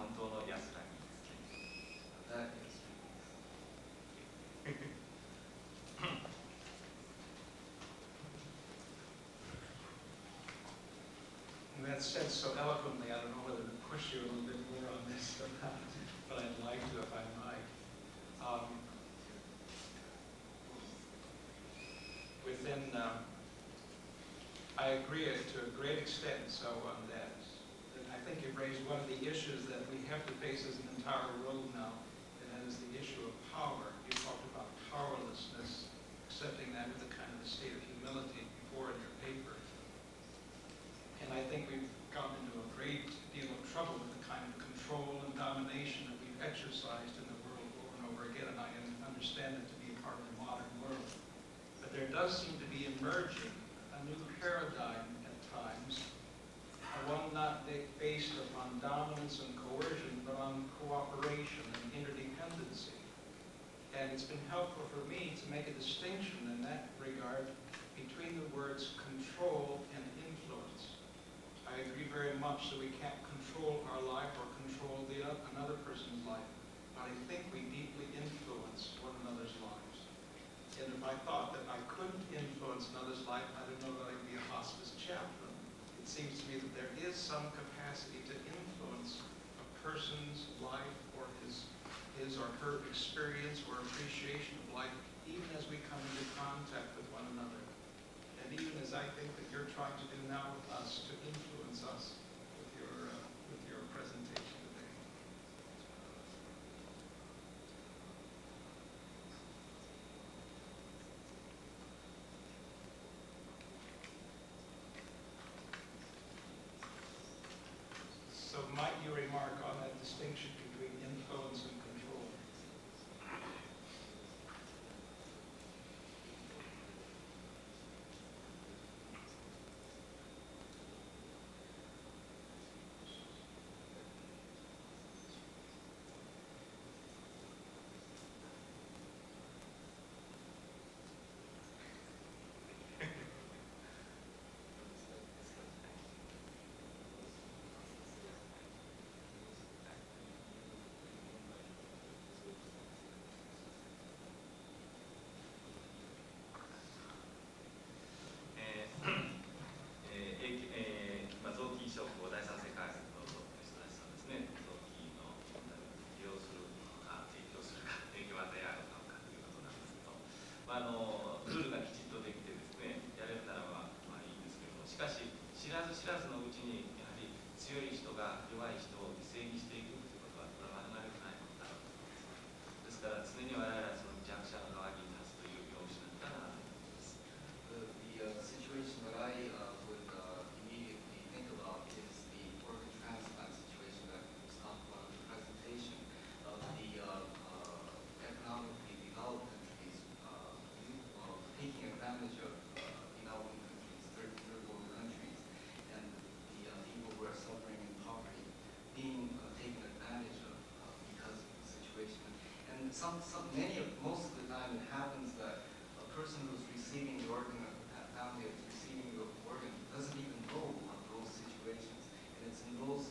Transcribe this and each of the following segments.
本当の安らぎですね。That said so eloquently, I don't know whether to push you a little bit more on this or not, but I'd like to if I might. I agree to a great extent so on that. And I think you've raised one of the issues that we have to face as an entire world now, and that is the issue of power. You talked about powerlessness, accepting that with a kind of a state of humility before in your paper. And I think we've gotten into a great deal of trouble with the kind of control and domination that we've exercised in the world over and over again, and I understand it to be a part of the modern world. But there does seem to be emerging a new paradigm at times, one not based upon dominance and coercion, but on cooperation and interdependency. And it's been helpful for me to make a distinction in that regard between the words control and influence. I agree very much that we can't control our life or control another person's life, but I think we deeply influence one another's lives. And if I thought that I couldn't influence another's life, I don't know that I'd be a hospice chaplain. It seems to me that there is some capacity to influence a person's life or his or her experience or appreciation of life, even as we come into contact with one another. And even as I think that you're trying to do now with us, to influence us with your presentation today. So might you remark on that distinction between influence and control?臓器移植を第三世界の人たちとですね、臓器の利用するのか提供するか提供を与え合うのかということなんですけど、ルールがきちっとできてですね、やれるならばいいんですけども、しかし知らず知らずのうちにやはり強い人が弱い人を犠牲にしていくということはこれは免れないことだろうと思います。ですから常に我々はその弱者の側に立つという容姿なんだなと思います。The situation that I would immediately think about is the organ transplant situation that was talked about in the presentation of the economically developed countries taking advantage of developing countries, third world countries, and the people who are suffering in poverty being taken advantage of because of the situation. And most of the time it happens that a person who's receiving the organ, a family that's receiving the organ, doesn't even know of those situations. And it's in those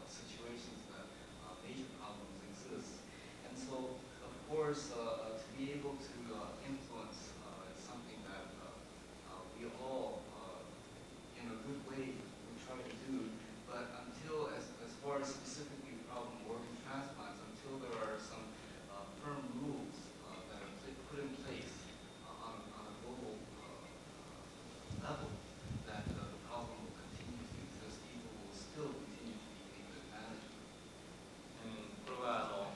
situations that major problems exist. And so, of course, to be able to influence is something that we all, in a good way, will try to do. But until, as far as specifically the problem of organ transplants, until there are some firm rules that are put in place on a global level, that the problem will continue to exist. People will still continue to be taken advantage of. これは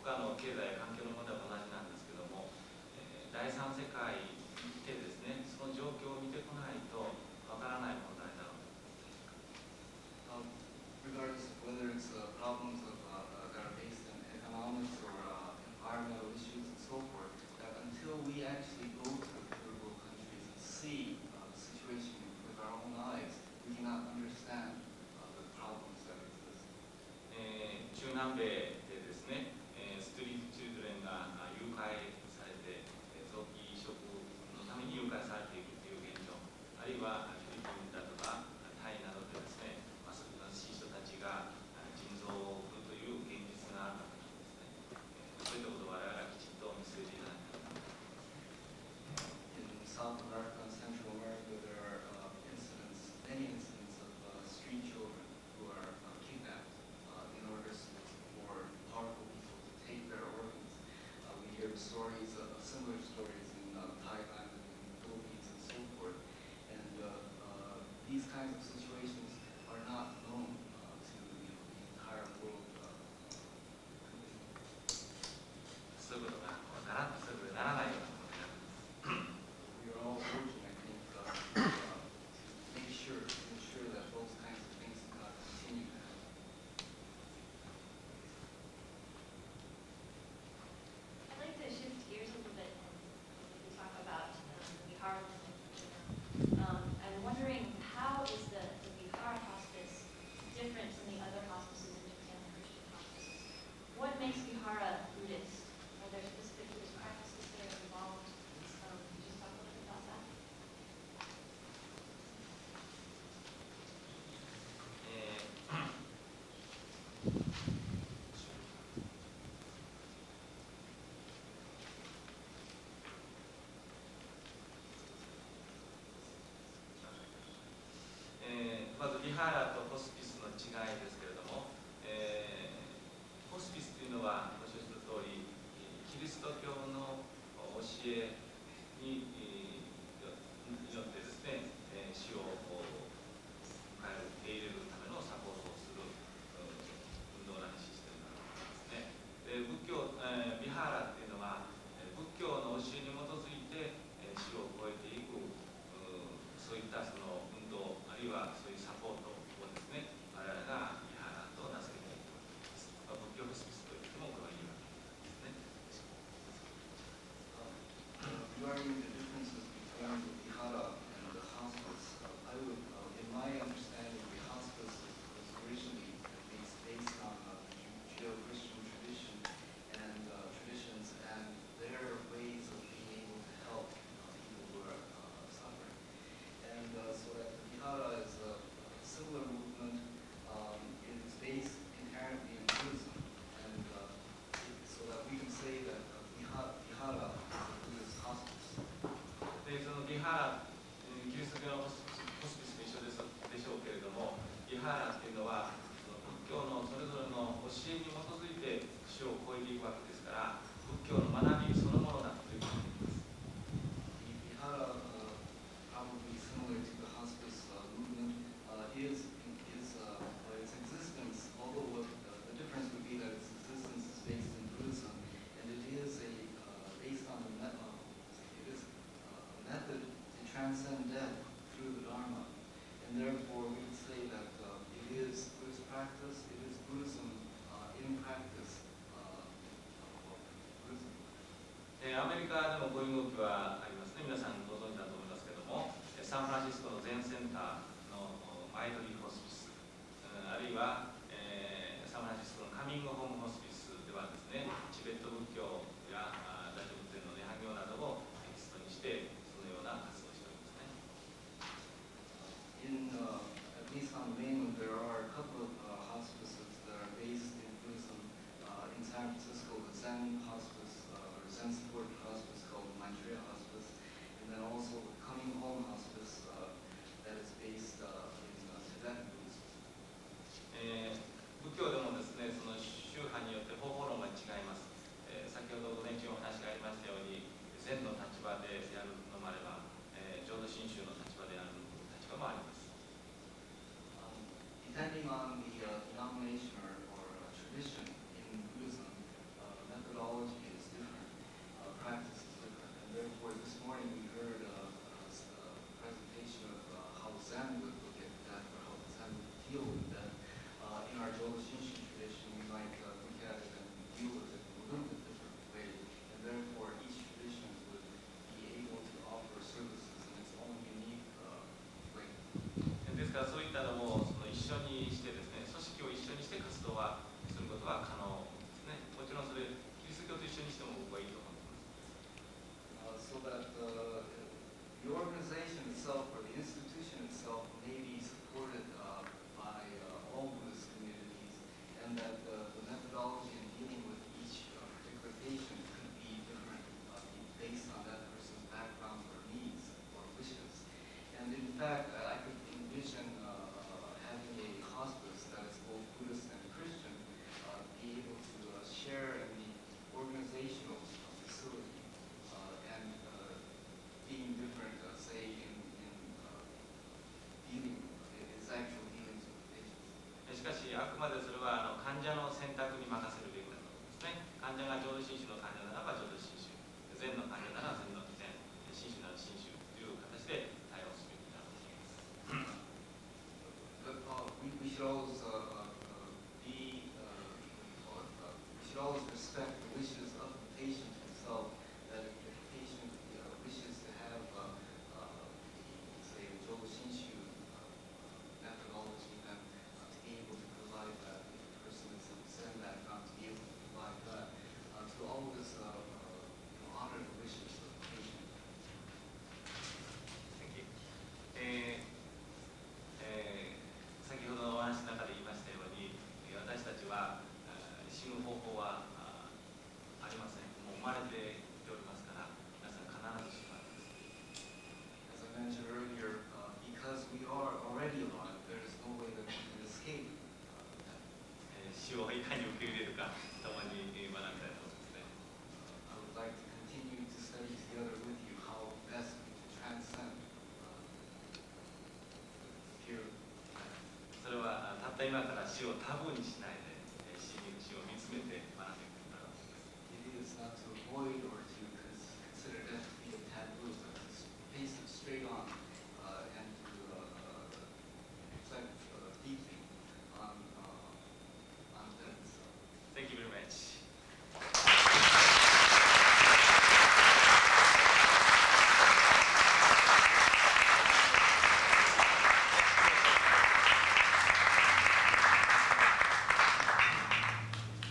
他の経済環境の問題も同じなんですけども、第三世界に行ってですね、その状況を見てこないとわからない問題だろう。Regardless of whether it's problems that are based in economics or environmental issues and so forth, that until we actually go to the third world countries and see the situation with our own eyes, we cannot understand the problems that exist. 中南米でですね、ストリートチュードレンが誘拐されて、臓器移植のために誘拐されていくという現状、あるいはフィリピンだとかタイなどでですね、貧しい人たちが腎臓を送ると stories, similar stories in Thailand and in the Philippines and so forth. And these kinds of situations are not known to the entire world. そういうことがそういうことにならないようなことになる。 We are all working, I think, to ensure that those kinds of things continue to happen. I'd like to shift gears a little bit and maybe talk about the Bihar movement. I'm wondering, how is the Bihar hospice different from the other hospices in Japan, Christian hospices? What makes Bihar a Buddhist? Are there specific Buddhist practices that are involved? Could you just talk a little bit about that? まずビハーラとホスピスの違いですけれども、ホスピスというのはご承知の通りキリスト教の教えによってですね、死を迎える受け入れるためのサポートをする運動なシステムなんですね。で仏教、ビハーラっていうのは仏教の教えに基づいて死を超えていくそういったその運動あるいはそういうサポートをですね、我々がビハーラと名付けているわけです。仏教ホスピスといってもこれはいいわけですね。Regarding the differences between the Vihara and the hospice, I would, in my understanding, the hospice was originally at least based on Judeo-Christian tradition and traditions and their ways of being able to help people who are suffering. And so that the Vihara is a similar movement. It is based inherently in Buddhism, and so that we can say that Vihara is a Buddhist hospice. でそのビハーラ、キリスト教のホスピスと一緒でしょうけれども、ビハーラっていうのはその仏教のそれぞれの教えに基づいて死を超えていくわけですから、仏教の学びそのものだということになります。The Vihara, probably similar to the hospice movement, its existence, although the difference would be that its existence is based in Buddhism, and it is based on it is a method to transcend death through the Dharma, and therefore we would say that it is Buddhist practice, it is Buddhism in practice. Buddhism. アメリカでもこういう動きはありますね。皆さんご存知だと思いますけども、サンフランシスコの全センターのマイドリーホスピス、あるいは、サンフランシスコのカミングホームホスピスではですね、チベット仏教や大乗仏典の涅槃行などをテキストにしてそのような活動をしておりますね。At least on the mainland, there are a couple of hospices that are based in Buddhism. In San Francisco, the Zen hospice, or Zen support hospice called Manchuria Hospice, and then also the Coming Home Hospice that is based in Tibetan Buddhism. 仏教でもですね、その宗派によって方法論が違います。先ほど午前中お話がありましたように、禅の立場でやるのもあれば、浄土真宗の立場でやる立場もあります。Depending on the denomination or tradition in Buddhism, methodology is different, practice is different, and therefore this morning we heard a presentation of how Zen would look at death or how Zen would deal with death. In our Jodo Shinshin tradition, we might look at it and deal with it in a little bit different way, and therefore each tradition would be able to offer services in its own unique way. ですからそういったのもその一緒にしてですね、者の選択に任せるべきだと思いますね。患者が浄土真宗の患者ならば浄土真宗、禅の患者なら禅の禅、真宗なら真宗という形で対応すべきだと思います。But we should always we should always respect the wishes of the patient himself. That if the patient wishes to have, say, the Jodo Shinshu methodology, then to be able to provide that, if the person is sent that not to be able to provide that, to always honor the wishes of the patient. Thank you. 先ほどのお話の中で言いましたように、私たちは死ぬ方法はありません。もう生まれてきておりますから、皆さん必ず死ぬわけです。As I mentioned earlier, because we are already alive, there is no way that we can escape. 死をいかに受け入れるか、共に学びたいと思いますね。I would like to continue to study together with you how best we can transcend fear. それはたった今から死をタブーにしないで、死を見つめて学んでいくことだと思います。It is not to avoid or to consider death to be a taboo, but to face it straight on and to reflect deeply on death itself. Thank you very much.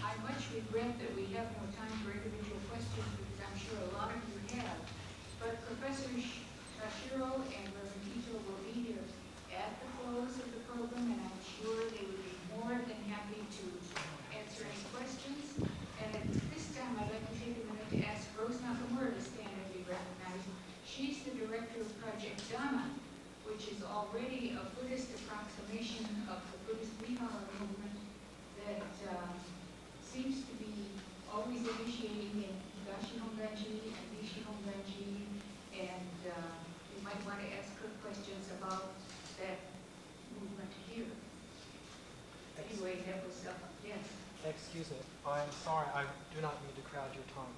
I much regret that we have no time for individual questions because I'm sure a lot of you have. But Professor Shashiro and Reverend Ito will be here at the close of the program, and I'm sure they would be more than happy to answer any questions. And at this time, I'd like to take a minute to ask Rose Nakamura to stand and be recognized. She's the director of Project Dhamma, which is already a Buddhist approximation of the Buddhist Vihara movement that seems to be always initiating in Gashi Honganji and Nishi Honganji, and you might want to ask her questions about that movement here. Anyway, that was, yes. Excuse me, I'm sorry, I do not mean to crowd your time,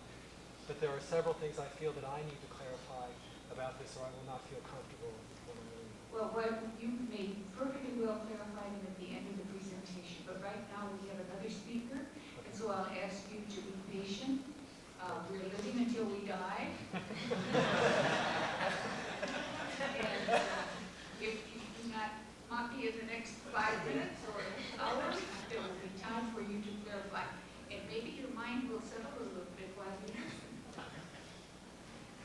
but there are several things I feel that I need to clarify about this or I will not feel comfortable when I'm leaving. Well, you may perfectly well clarify them at the end of the presentation, but right now we have another speaker, and so I'll ask you to be patient. We're living until we die. And if you do not be in the next 5 minutes or hours, there will be time for you to clarify. And maybe your mind will settle a little bit while you listen.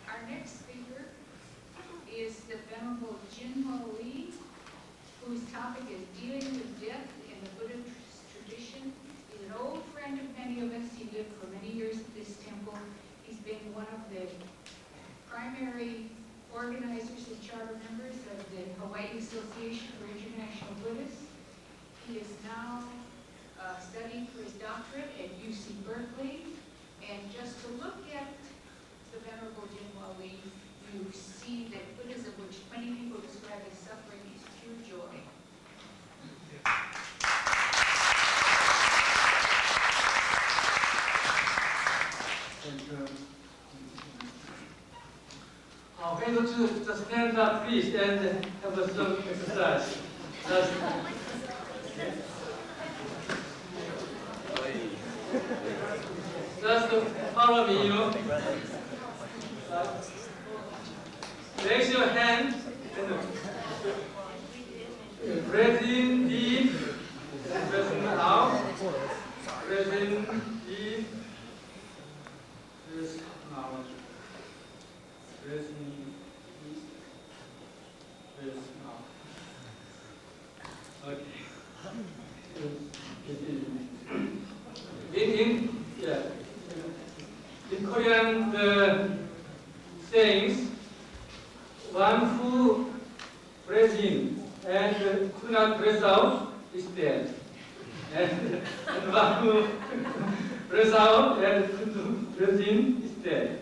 Our next speaker is the Venerable Jinmo Lee, whose topic is dealing with death in the Buddhist tradition. He's an old friend of many of us. He lived for many years at this temple. He's been one of the primary organizers and charter members of the Hawaii Association for International Buddhists. He is now studying for his doctorate at UC Berkeley. And just to look at the Venerable Jinmo Lee, you see that Buddhism, which many people describe as suffering, is pure joy. Okay, just stand up, please, and have a some exercise. Just follow me, you know. Raise your hand and breathe in deep, and breathe out. Breathe in deep, breathe out. Breathe in deep, breathe out. Okay. In Korean, the sayings, one who breathes in and could not breathe out is dead. And one who breathes out and could breathe in is dead.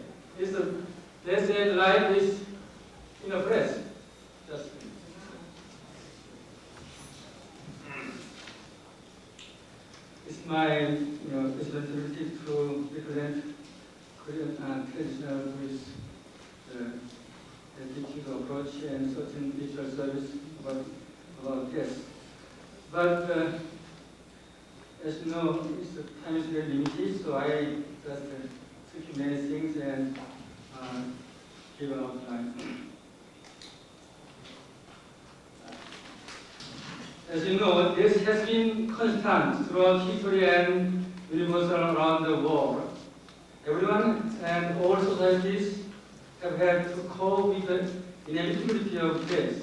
They say life is in a breath. Just it's my responsibility to represent Korean traditional Buddhist teaching approach and certain ritual service about this. But as you know, time is very limited, so I just took many things and give an outline. As you know, this has been constant throughout history and universal around the world. Everyone and all societies have had to cope with the inevitability of death.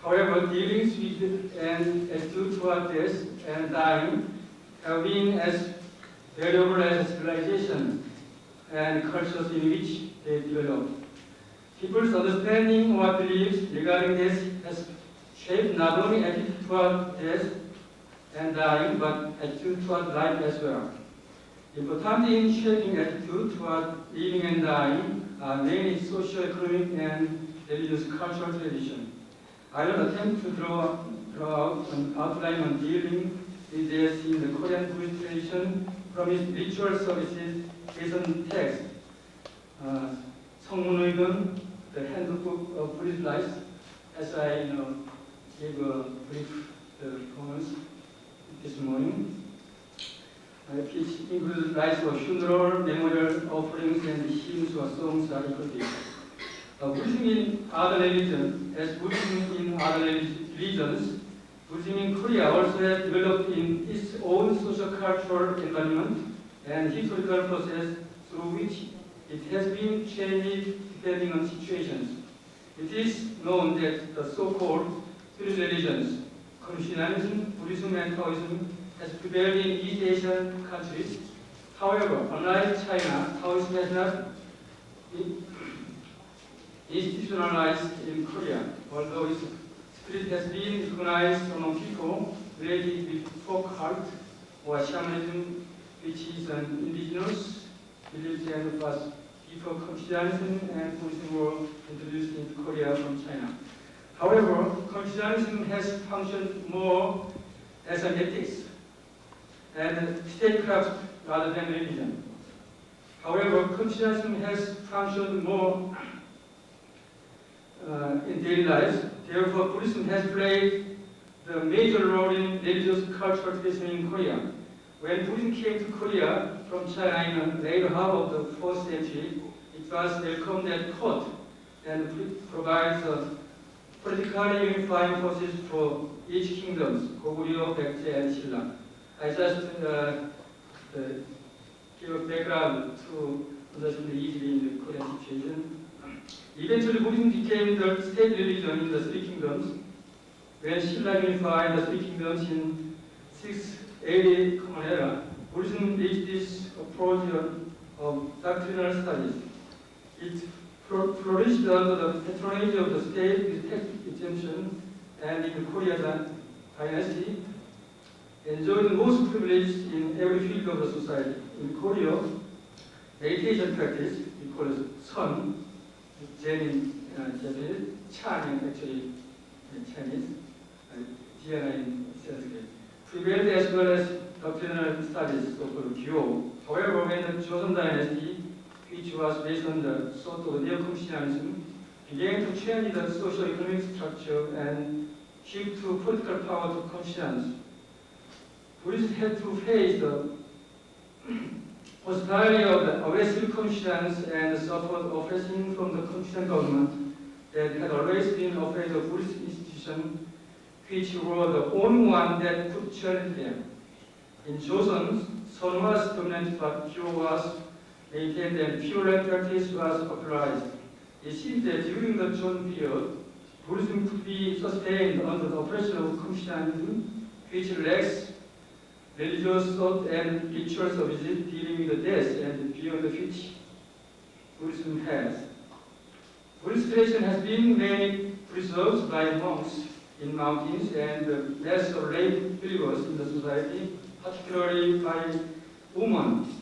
However, dealings with and attitude toward death and dying have been as variable as civilization and cultures in which they develop. People's understanding or beliefs regarding death has shaped not only attitude toward death and dying, but attitude toward life as well. Important in shaping attitude toward living and dying are mainly socio-economic and religious cultural tradition. I will attempt to draw out an outline on dealing with death in the Korean Buddhist tradition from its ritual services based on text. 성문의금, the handbook of Buddhist life, as I gave a brief performance this morning, which includes rites of funeral, memorial offerings, and hymns or songs are included. Buddhism in other religions, as Buddhism in other religions, Buddhism in Korea also has developed in its own social-cultural environment and historical process through which it has been changed depending on situations. It is known that the so-called three religions, Confucianism, Buddhism, and Taoism, has prevailed in East Asian countries. However, unlike China, Taoism has not been institutionalized in Korea, although its spirit has been recognized among people related with folk art or shamanism, which is an indigenous belief and was before Confucianism and Buddhism were introduced into Korea from China. However, Confucianism has functioned more as an ethics and statecraft rather than religion. However, Confucianism has functioned more in daily life. Therefore, Buddhism has played the major role in religious cultural tradition in Korea. When Buddhism came to Korea from China in the later half of the 4th century, it was welcomed at court and provides politically unifying forces for each kingdom, Goguryeo, Baekje, and 신라. I just give a background to understand easily in the Korean situation. Eventually, Buddhism became the state religion in the Three Kingdoms. When 신라 unified the Three Kingdoms in 680 Common Era, Buddhism reached this approach of doctrinal studies. It flourished under the patronage of the state with tax exemption, and in the Korean dynasty, enjoyed the most privilege in every field of the society. In Korea, meditation practice, we call it Sun, Zen in Japanese, Chan in actually in Chinese, Dhyana in Sanskrit, prevailed as well as doctrinal studies, so-called Gyo. However, when the Joseon dynasty, which was based on the sort of neo-Confucianism, began to change the socio-economic structure and shift to political power to Confucians, Buddhists had to face the hostility of the aggressive Confucians and suffered oppression from the Confucian government that had always been afraid of Buddhist institutions, which were the only one that could challenge them. In Joseon, Sun was dominant, but Gyo was maintained and pure practice was popularized. It seems that during the Joseon period, Buddhism could be sustained under the oppression of Confucianism, which lacks religious thought and ritual services dealing with the death and beyond which Buddhism has. Buddhist tradition has been mainly preserved by monks in mountains and the mass of lay believers in the society, particularly by women,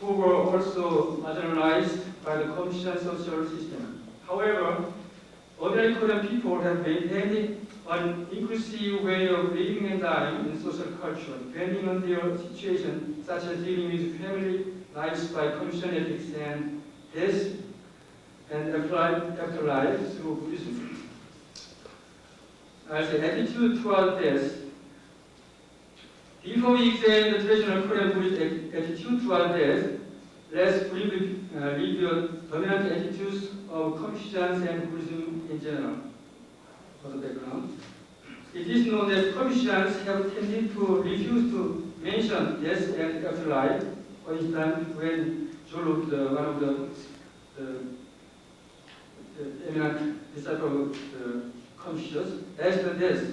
who were also marginalized by the Confucian social system. However, ordinary Korean people have maintained an inclusive way of living and dying in social culture, depending on their situation, such as dealing with family lives by Confucian ethics and death and afterlife through Buddhism. As an attitude toward death, before we examine the traditional Korean Buddhist attitude toward death, let's briefly review dominant attitudes of Confucians and Buddhism in general. For the background, it is known that Confucians have tended to refuse to mention death and afterlife. For instance, when Zhou, one of the eminent disciple of Confucius, asked death,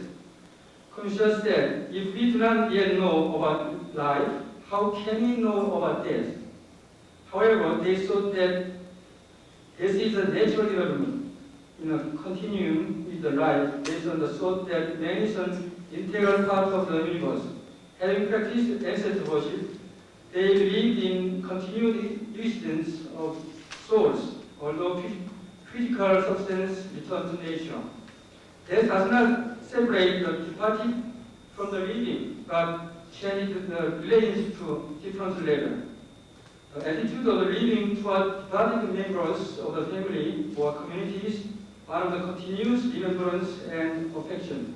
Confucius said, if we do not yet know about life, how can we know about death? However, they thought that death is a natural development in a continuum with the life based on the thought that man is an integral part of the universe. Having practiced ancestor worship, they believed in continued existence of souls, although physical substance returns to nature. Death does not separate the departed from the living, but changes the relationship to different levels. The attitude of the living toward departed members of the family or communities are of the continuous remembrance and affection.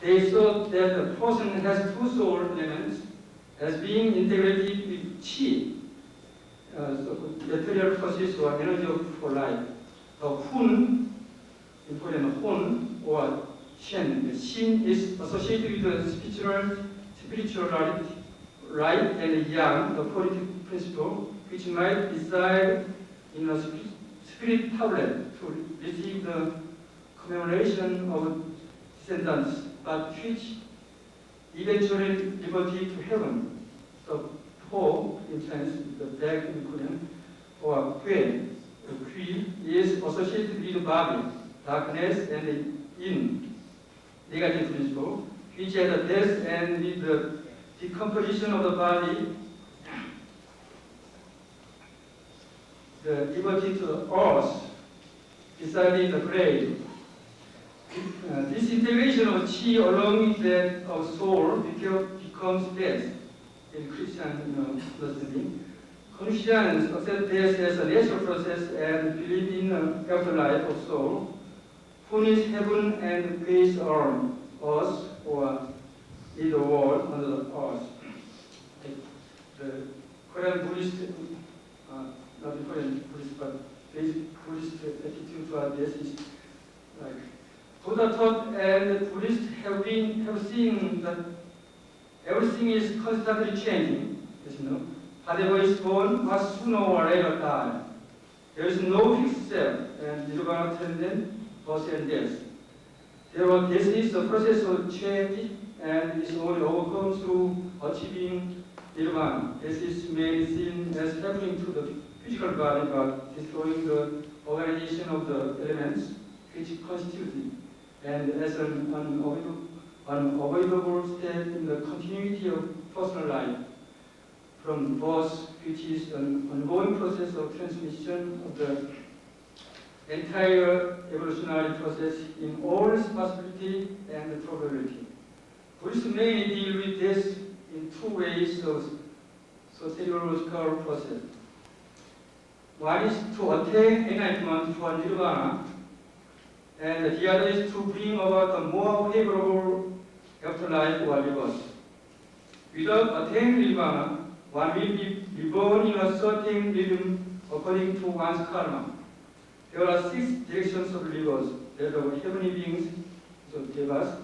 They thought that the person has two soul elements as being integrated with qi, material forces or energy for life. The hun, in Korean, hun or shen, the shin is associated with the spirituality, right and yang, the qualitative principle, which might reside in a spirit tablet to receive the commemoration of descendants, but which eventually liberty to heaven. The po, in Chinese, the bag in Korean, or kue, the kui is associated with body, darkness, and yin, negative principle, which has a death and with the decomposition of the body, the liberty to the earth, deciding the grave. This integration of qi along with that of soul becomes death in Christian understanding. Christians accept death as a natural process and believe in the afterlife of soul, who is heaven and grace on earth or in the world under the earth. The Korean Buddhist, not the Korean Buddhist, but basic Buddhist attitude toward death is like Buddha taught and Buddhists have seen that everything is constantly changing. As you know, whatever is born must sooner or later die. There is no fixed self, and nirvana transcends birth and death. Therefore, this is a process of change, and is only overcome through achieving nirvana. This is made seen as happening to the physical body, but destroying the organization of the elements which constitute it, and as an unavoidable step in the continuity of personal life from birth, which is an ongoing process of transmission of the entire evolutionary process in all its possibility and probability. Buddhists mainly deal with this in two ways of soteriological process. One is to attain enlightenment for nirvana, and the other is to bring about a more favorable afterlife or rebirth. Without attaining nirvana, one will be reborn in a certain rhythm according to one's karma. There are 6 directions of rebirth: that of heavenly beings, so devas,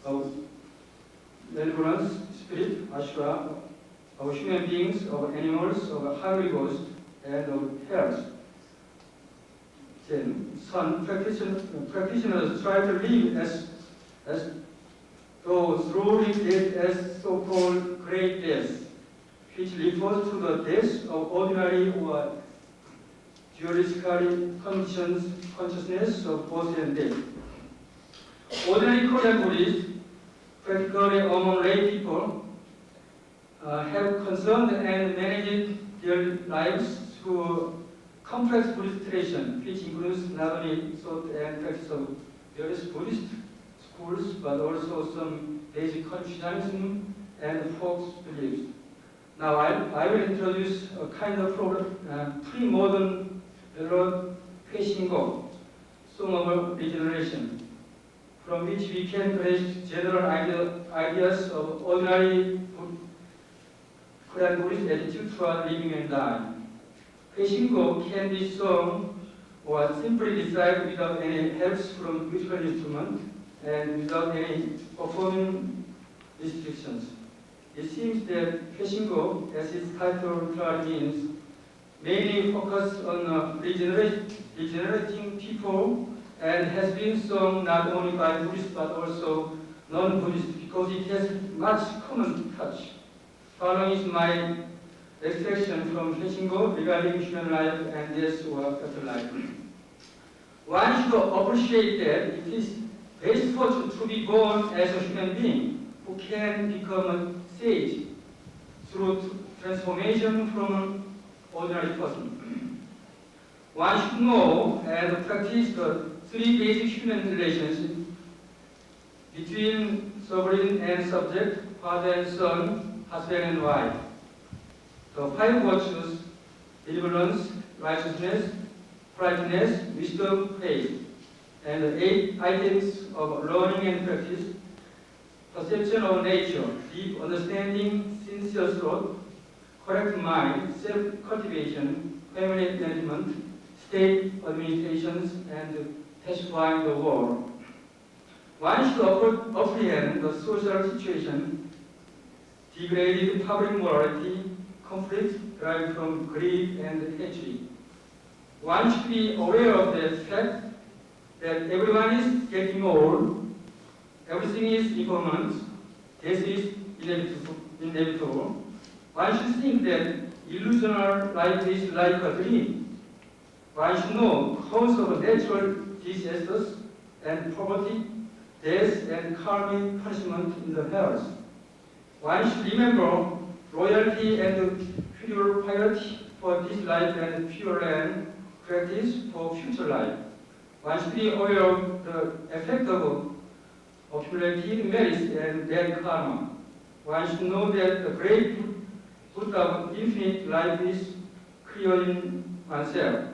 of malevolence, spirit, ashura, of human beings, of animals, of hungry ghosts, and of hells. Then, some practitioners try to live as though slowly death as so-called great death, which refers to the death of ordinary or dualistically consciousness of birth and death. Ordinary Korean Buddhists, particularly among lay people, have concerned and managed their lives through complex Buddhist tradition, which includes not only thought and practice of various Buddhist schools, but also some basic Confucianism and folk beliefs. Now I will introduce a kind of pre-modern melody Haeshingo, song of regeneration, from which we can grasp general ideas of ordinary Korean Buddhist attitude toward living and dying. Haeshingo can be sung or simply recited without any helps from musical instrument and without any performing restrictions. It seems that Haeshingo, as its title literally means, mainly focused on regenerating people and has been sung not only by Buddhists but also non-Buddhists because it has much common touch. Following is my extraction from Haeshingo regarding human life and death or afterlife. One should appreciate that it is best fortune to be born as a human being who can become a sage through transformation from an ordinary person. One should know and practice the three basic human relations between sovereign and subject, father and son, husband and wife. The five virtues: benevolence, righteousness, politeness, wisdom, faith, and the 8 items of learning and practice: perception of nature, deep understanding, sincere thought, correct mind, self-cultivation, family management, state administrations, and pacifying the world. One should apprehend the social situation, degraded public morality, conflict derived from greed and hatred. One should be aware of the fact that everyone is getting old, everything is impermanent, death is inevitable. One should think that illusional life is like a dream. One should know cause of natural disasters and poverty, death and karmic punishment in the hells. One should remember loyalty and filial piety for this life and pure and practice for future life. One should be aware of the effect of accumulated merits and bad karma. One should know that the great Buddha of infinite life is clear in oneself.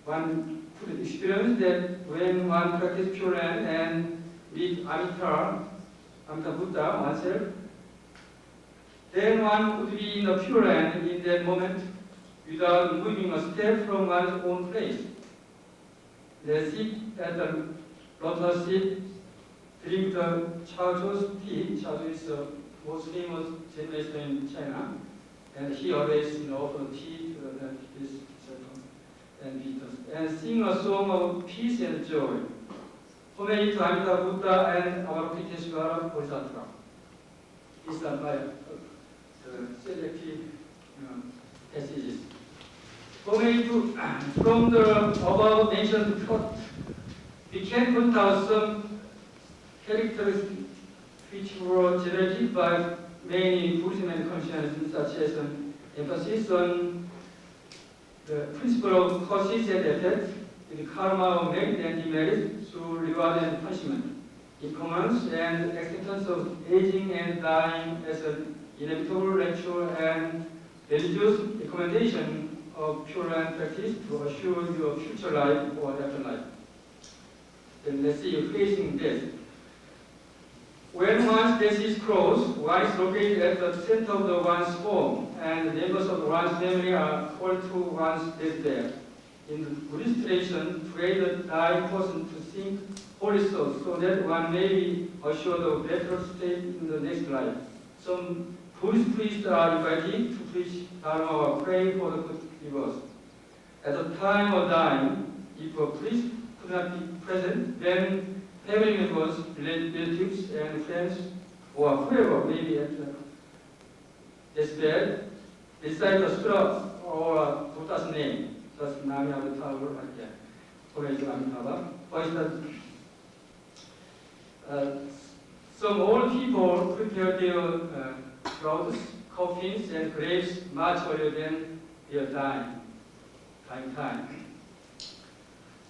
One could experience that when one practices Pure Land and meet Amita Buddha oneself, then one would be in the Pure Land in that moment without moving a step from one's own place. They sit at the lotus seat, drink the Chao's tea. Chao is the most famous Zen master in China, and he always offer tea to his disciples and visitors, and sing a song of peace and joy. Homage to Amita Buddha and Avalokiteshvara Bodhisattva. These are my selected passages. Homage to, from the above mentioned plot, we can point out some characteristics which were generated by many Buddhism and Confucianism, such as an emphasis on the principle of causes and effect, the karma of merit and demerit through reward and punishment, impermanence and acceptance of aging and dying as an inevitable nature, and religious recommendation of Pure Land practice to assure your future life or afterlife. Then let's see, facing death. When one's death is close, one is located at the center of one's home, and the members of one's family are called to one's deathbed. In the Buddhist tradition, pray the dying person to sing holy thoughts so that one may be assured of better state in the next life. Some Buddhist priests are invited to preach Dharma or pray for the good reverse. At the time of dying, if a priest could not be present, then family members, relatives, and friends, or whoever may be at the deathbed, recite the sutra or Buddha's name. Thus, Nami Amitabha, Homage to Amitabha. For instance, some old people prepare their clothes, coffins, and graves much earlier than their dying time.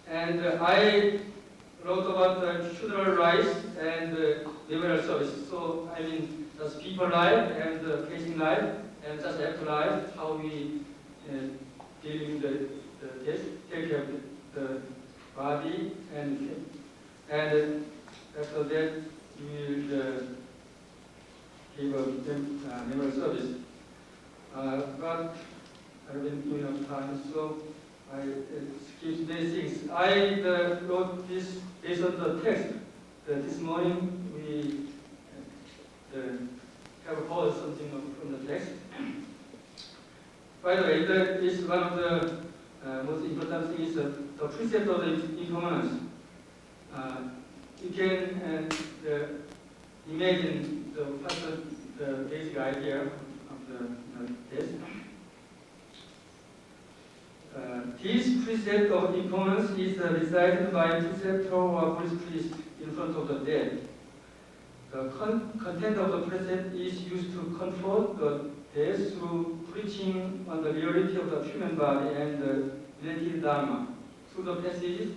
And I wrote about funeral rites and memorial service. So I mean, just people life and facing life and just afterlife, how we dealing the death, take care of the body and after that we will give a memorial service. But I've been doing enough time, so I skip these things. I wrote this based on the text. This morning we have heard something from the text. By the way, that is one of the most important things, the precept of the impermanence. You can imagine the basic idea of the text. This precept of impermanence is recited by preceptor or priest in front of the dead. The content of the precept is used to comfort the dead through preaching on the reality of the human body and the related dharma. Through the passages,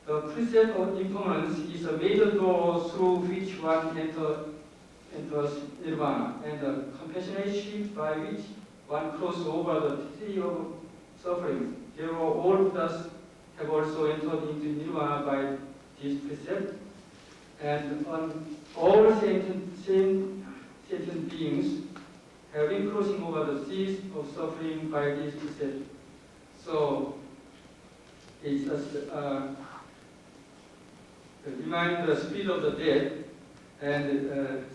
the precept of impermanence is a major door through which one enters nirvana, and the compassionate by which one crosses over the sea of suffering. Therefore, all Buddhas have also entered into nirvana by this precept, and all sentient beings have been crossing over the seas of suffering by this precept. So, it's just remind the spirit of the dead and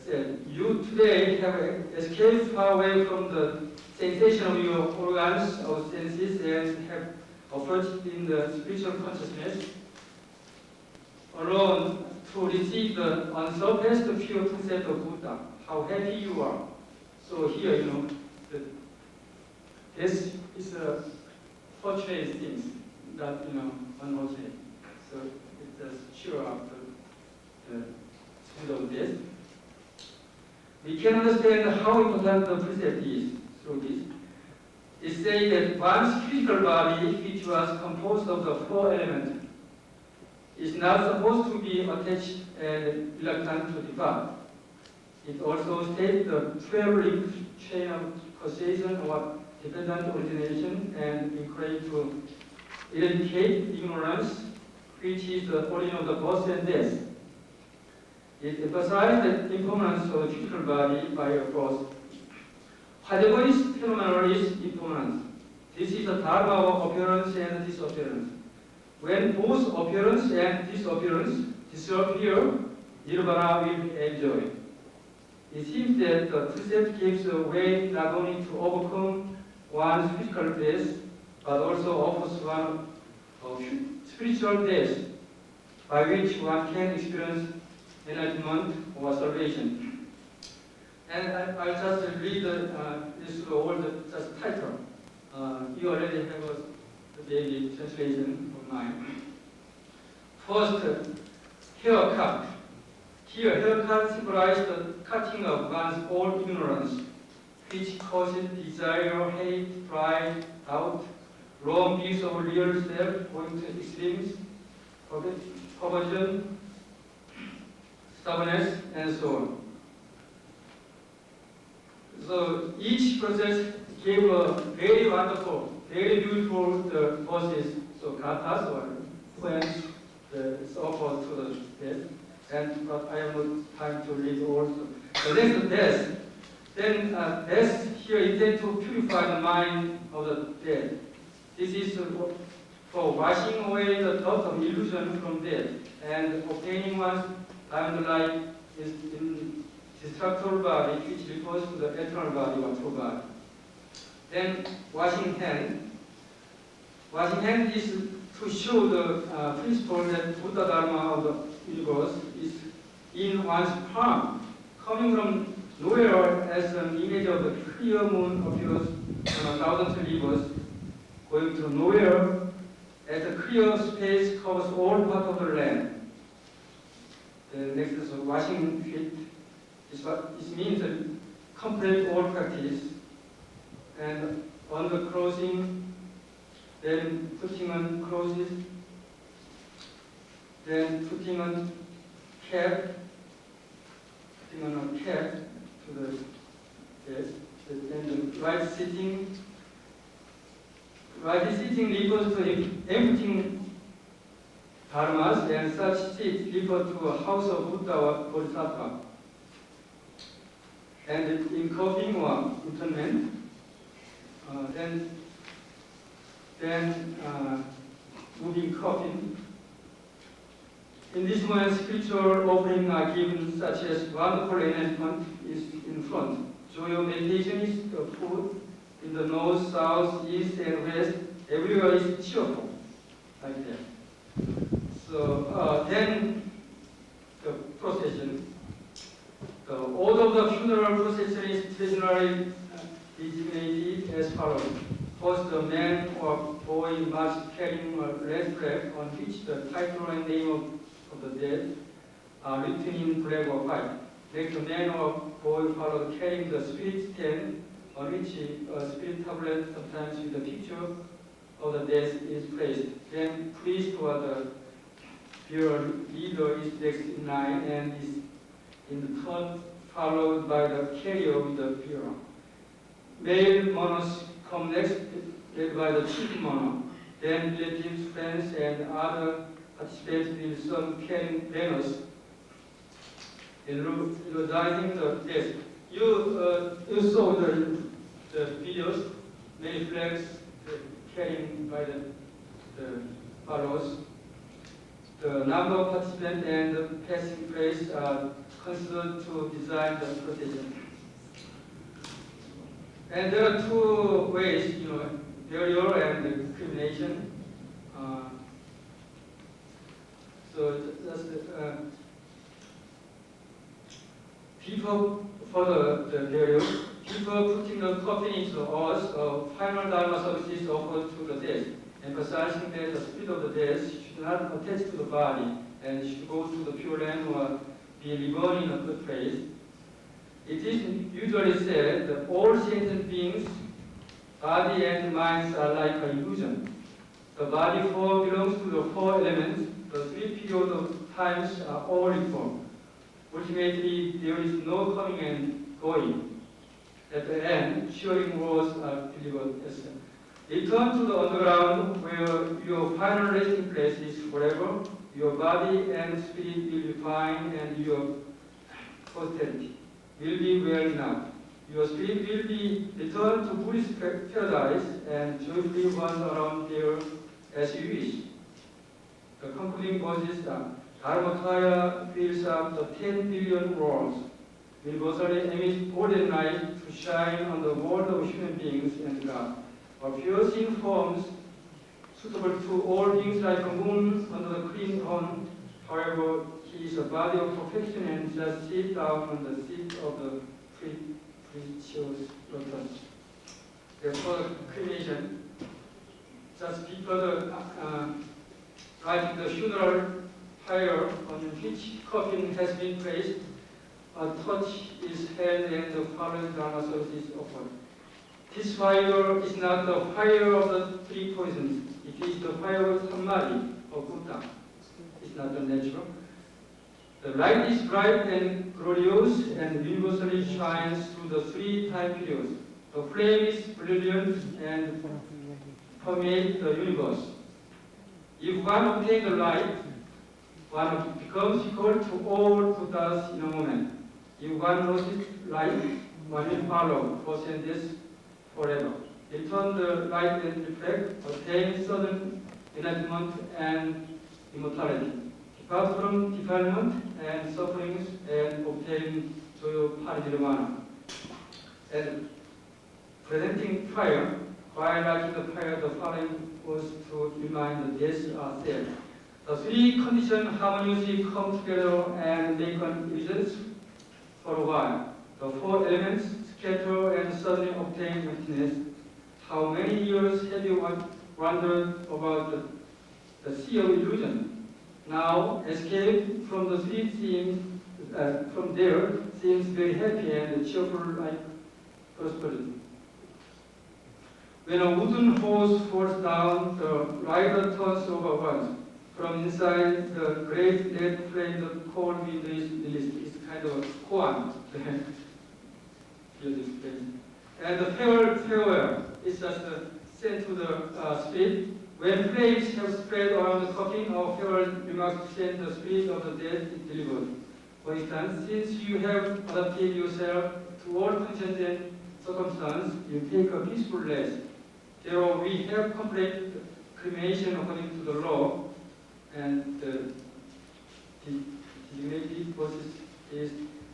said, you today have escaped far away from the sensation of your organs or senses and have approached in the spiritual consciousness alone to receive the unsurpassed pure precept of Buddha. How happy you are. So here, this is a fortunate thing that, unfortunate. So it does cheer up the spirit of death. We can understand how important the precept is through this. It says that one's physical body, which was composed of the four elements, is not supposed to be attached and reluctant to depart. It also states the 12-link chain of causation or dependent origination and encourage to eradicate ignorance, which is the origin of the birth and death. It emphasizes the impermanence of the physical body by a force. Whatever is phenomenal is impermanence. This is the dharma of appearance and disappearance. When both appearance and disappearance disappear, nirvana will enjoy. It seems that the precept gives a way not only to overcome one's physical death, but also offers one a spiritual death, by which one can experience enlightenment or salvation. And I'll just read this all just title. You already have a daily translation of mine. First, haircut. Here, haircut symbolizes the cutting of one's own ignorance, which causes desire, hate, pride, doubt, wrong views of real self, going to extremes, perversion, stubbornness, and so on. So each process gave a very wonderful, very beautiful verses, so kathas or poems, it's offered to the dead. But I have no time to read all. The next death. Then death here is intended to purify the mind of the dead. This is for washing away the thought of illusion from death and obtaining one's diamond life is in destructible body, which refers to the eternal body or true body. Then washing hand. Washing hand is to show the principle that Buddha Dharma of the universe is in one's palm, coming from nowhere as an image of the clear moon appears on 1,000 rivers, going to nowhere as a clear space covers all part of the land. The next is washing feet. It means a complete all practice. And on the crossing, then putting on crosses, then putting on cap to the desk, and the right sitting refers to emptying dharmas, and such seats refer to a house of Buddha or Bodhisattva. And in coughing or internment, then moving coffin. In this moment, spiritual offerings are given, such as wonderful enhancement is in front. Joy of meditation is the food. In the north, south, east, and west, everywhere is cheerful, like that. So then the procession. The order of the funeral procession is traditionally designated as follows. First, the man or boy must carrying a red flag on which the title and name of the dead are written in black or white. Next, the man or boy followed carrying the spirit stand on which a spirit tablet, sometimes with a picture of the dead, is placed. Then, priest or the funeral leader is next in line and is in the turn followed by the carrier with the funeral. Male mourners come next, led by the chief mourner. Then relatives, friends, and other participants will some carrying banners eulogizing the death. You saw the videos, many flags carrying by the followers. The number of participants and the passing place are considered to design the procession. And there are two ways, burial and cremation. So that's people for the burial, people putting the coffin into the earth, final dharma service is offered to the dead, emphasizing that the spirit of the dead should not attach to the body and should go to the Pure Land or be reborn in a good place. It is usually said that all sentient beings, body and minds are like an illusion. The body form belongs to the four elements. The three periods of times are all equal. Ultimately, there is no coming and going. At the end, cheering words are delivered. Return to the underground where your final resting place is forever. Your body and spirit will be fine and your posterity will be well enough. Your spirit will be returned to Buddhist paradise and joyfully run around there as you wish. The concluding verses are, Dharmakaya fills up the 10 billion worlds, universally emits golden light to shine on the world of human beings and God. A piercing forms suitable to all beings like a moon under the clean dawn. However, he is a body of perfection and just sit down on the seat of the precious lotus. Therefore, cremation, just before the lighting the funeral pyre on which coffin has been placed, a torch is held and the following dharma service is offered. This fire is not the fire of the three poisons. It is the fire of Samadhi, of Buddha. It's not the natural. The light is bright and glorious and universally shines through the three time periods. The flame is brilliant and permeates the universe. If one obtains the light, one becomes equal to all Buddhas in a moment. If one loses light, one will follow, cause and death forever. Return the light and reflect, attain sudden enlightenment and immortality. Depart from defilement and sufferings and obtain joy of parinirvana. And presenting fire, while lighting the fire, the following was to remind the deaths are sad. The three conditions harmoniously come together and make an illusion for a while. The four elements scatter and suddenly obtain emptiness. How many years have you wondered about the sea of illusion? Now, escape from the three seems, from there seems very happy and cheerful like prosperity. When a wooden horse falls down, the rider turns over once. from inside the great red flame, the cold wind is released. It's kind of a koan. And the farewell is just sent to the spirit. When flames have spread around the coffin, our farewell remarks send the spirit of the dead is delivered. For instance, since you have adapted yourself to all conditions and circumstances, you take a peaceful rest. Therefore, we have complete cremation according to the law, and the designated process is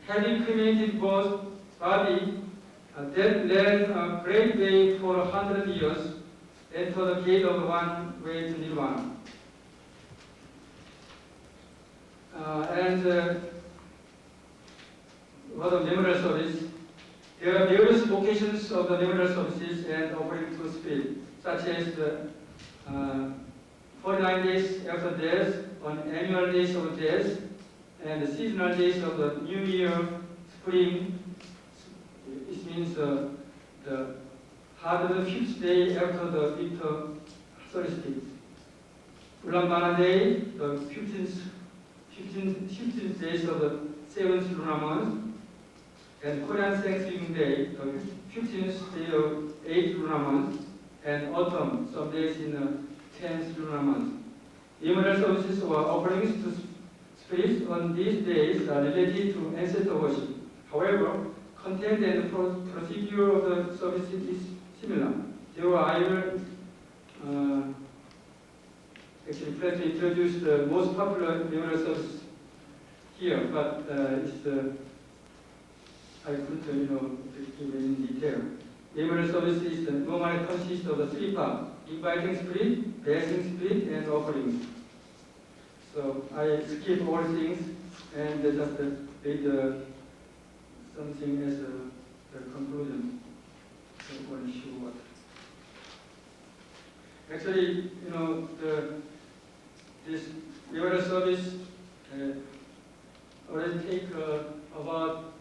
having cremated both body, dead land a great way for 100 years, enter the gate of the one way to Nirvana. For the memorial service, there are various vocations of the memorial services and offering to spirit, such as the 49 days after death, on annual days of death, and the seasonal days of the New Year, spring. It means the 105th day after the winter solstice. Ulambana Day, the 15th days of the 7th lunar month, and Korean Thanksgiving Day, the 15th day of 8th lunar month, and autumn, some days in the 10th lunar month. Memorial services or offerings to spirits on these days are related to ancestor worship. However, content and procedure of the service is similar. Therefore, I will actually plan to introduce the most popular memorial service here, but I couldn't give in detail. Memorial service is normally consists of the three parts: inviting spirit, blessing spirit, and offerings. So I skip all things and just read something as the conclusion. So one short. Actually, this memorial service already take about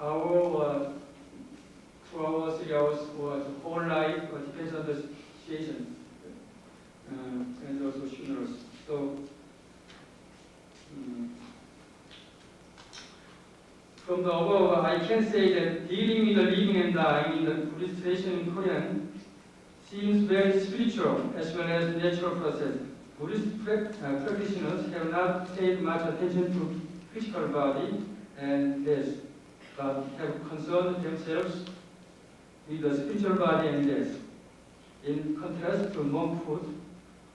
hour or 2 hours, 3 hours, or the whole night, or depends on the situation, and also funerals. So, from the above, I can say that dealing with the living and dying in the Buddhist tradition in Korean seems very spiritual as well as natural process. Buddhist practitioners have not paid much attention to physical body and death, but have concerned themselves with the spiritual body and death. In contrast to monkhood,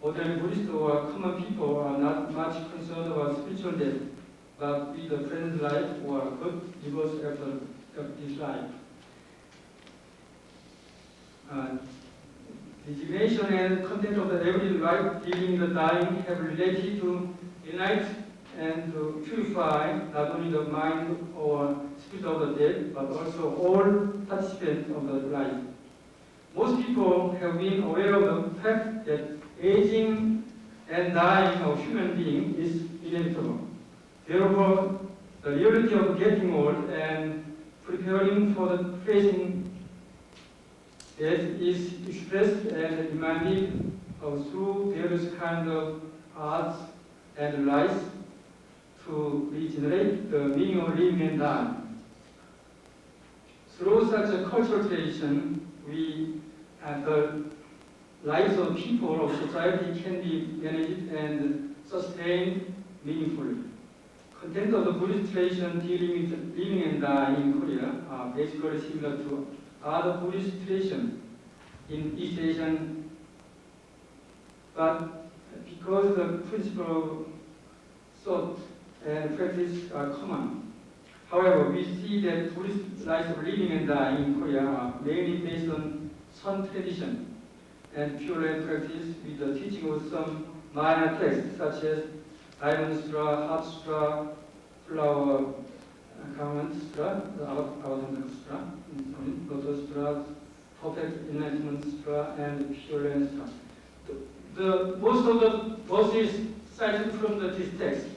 ordinary Buddhists or common people are not much concerned about spiritual death, but with the present life or good rewards after this life. Designation and content of the everyday life dealing with the dying have related to unite and to purify not only the mind or spirit of the dead, but also all participants of the life. Most people have been aware of the fact that aging and dying of human being is inevitable. Therefore, the reality of getting old and preparing for the facing death is expressed and reminded of through various kinds of arts and lives to regenerate the meaning of living and dying. Through such a cultural tradition, the lives of people of society can be managed and sustained meaningfully. Content of the Buddhist tradition dealing with living and dying in Korea are basically similar to other Buddhist traditions in East Asian, but because the principle of thought and practice are common. However, we see that Buddhist lives of living and dying in Korea are mainly based on Sun tradition and Pure Land practice with the teaching of some minor texts such as Diamond Sutra, Heart Sutra, Flower Garment Sutra, Avadanta Sutra, Lotus Sutra, Perfect Enlightenment Sutra, and Pure Land Sutra. Most of the verses cited from this text.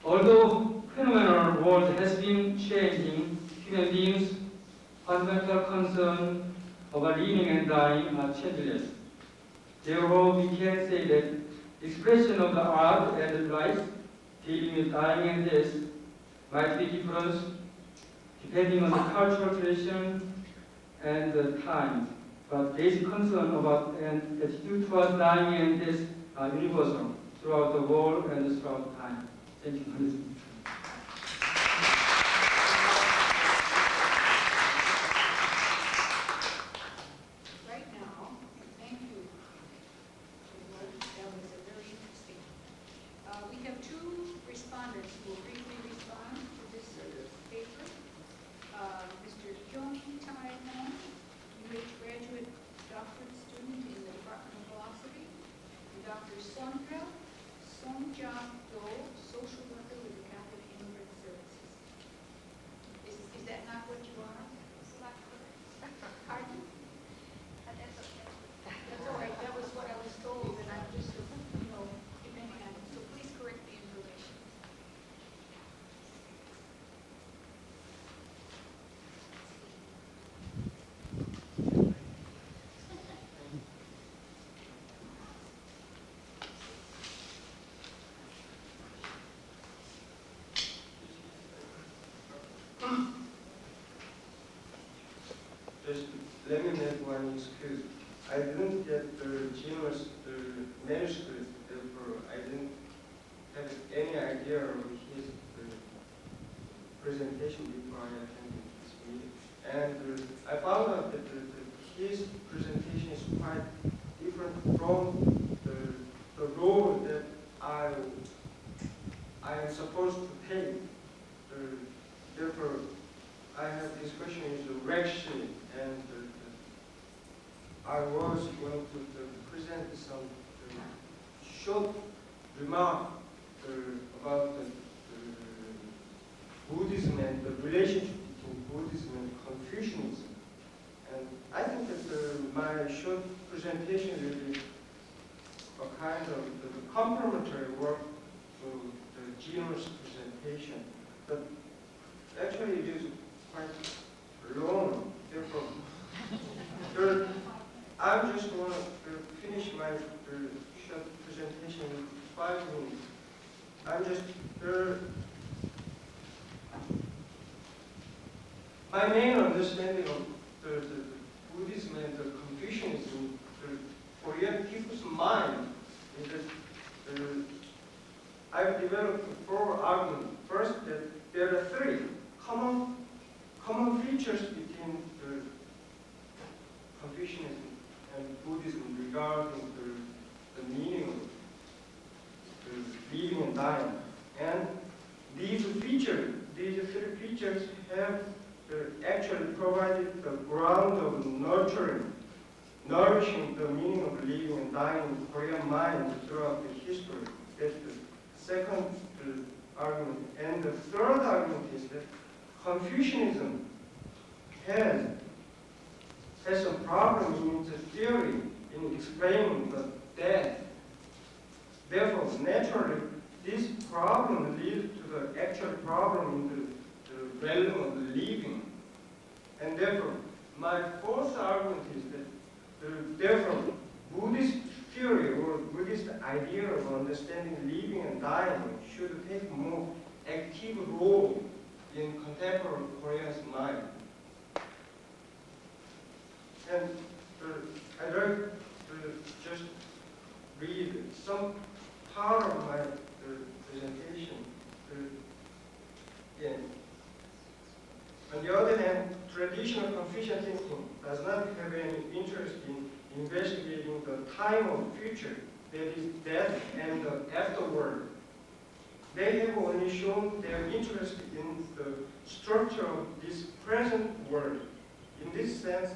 Although phenomenal world has been changing, human beings' fundamental concern of living and dying are changeless. Therefore, we can say that expression of the art and life dealing with dying and death might be different depending on the cultural tradition and the time. But basic concern about and attitude towards dying and death are universal throughout the world and throughout time. Thank you for listening. Right now, thank you. That was a very interesting. We have two respondents who will briefly respond to this paper. Mr. Kyung Tai Hong, UH graduate doctorate student in the Department of Philosophy, and Dr. Sondra Songjak Do, social worker with the Catholic Immigrant Services. Is that not what you are? Pardon? That's all right. That was what I was told, and I'm just, depending on it. So please correct the information. Just let me make one excuse. I didn't get the Gino's manuscript, therefore I didn't have any idea of his presentation before I attended this meeting. And I found out that his presentation is quite different from the role that I am supposed to take. Therefore, I have this question is direction, and I was going to present some short remark about Buddhism and the relationship between Buddhism and Confucianism. And I think that my short presentation will be a kind of complementary work to the Gino's presentation. But actually it is quite long, therefore I just want to finish my short presentation in 5 minutes. I'm just my main understanding of the Buddhism and the Confucianism for young people's mind is that I've developed 4 arguments. First, that there are 3 common features between the Confucianism and Buddhism regarding the meaning of the living and dying. And these 3 features have actually provided the ground of nourishing the meaning of living and dying in Korean mind throughout the history. That's the second argument. And the third argument is that Confucianism has some problem in the theory in explaining the death. Therefore, naturally, this problem leads to the actual problem in the realm of the living. And therefore, my 4th argument is that, therefore, Buddhist theory or Buddhist idea of understanding living and dying should take a more active role in contemporary Korea's mind. And I'd like to just read some part of my presentation. Yeah. On the other hand, traditional Confucian thinking does not have any interest in investigating the time of future, that is death and the afterworld. They have only shown their interest in the structure of this present world. In this sense,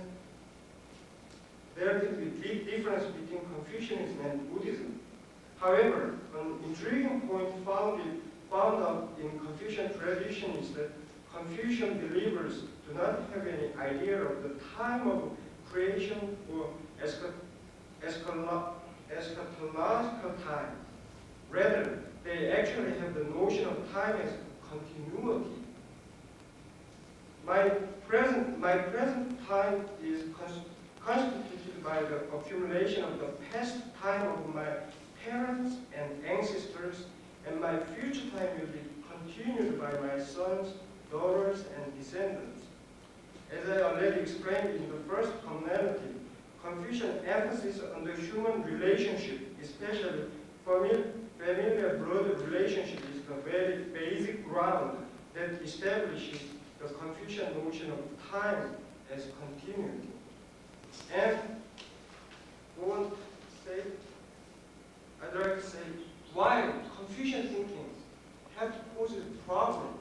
there can be big difference between Confucianism and Buddhism. However, an intriguing point found out in Confucian tradition is that Confucian believers do not have any idea of the time of creation or eschatological time. Rather, they actually have the notion of time as continuity. My present time is constituted by the accumulation of the past time of my parents and ancestors, and my future time will be continued by my sons, daughters, and descendants. As I already explained in the first commonality, Confucian emphasis on the human relationship, especially familiar blood relationship, is the very basic ground that establishes the Confucian notion of time as continuity. And I'd like to say why Confucian thinking had poses problems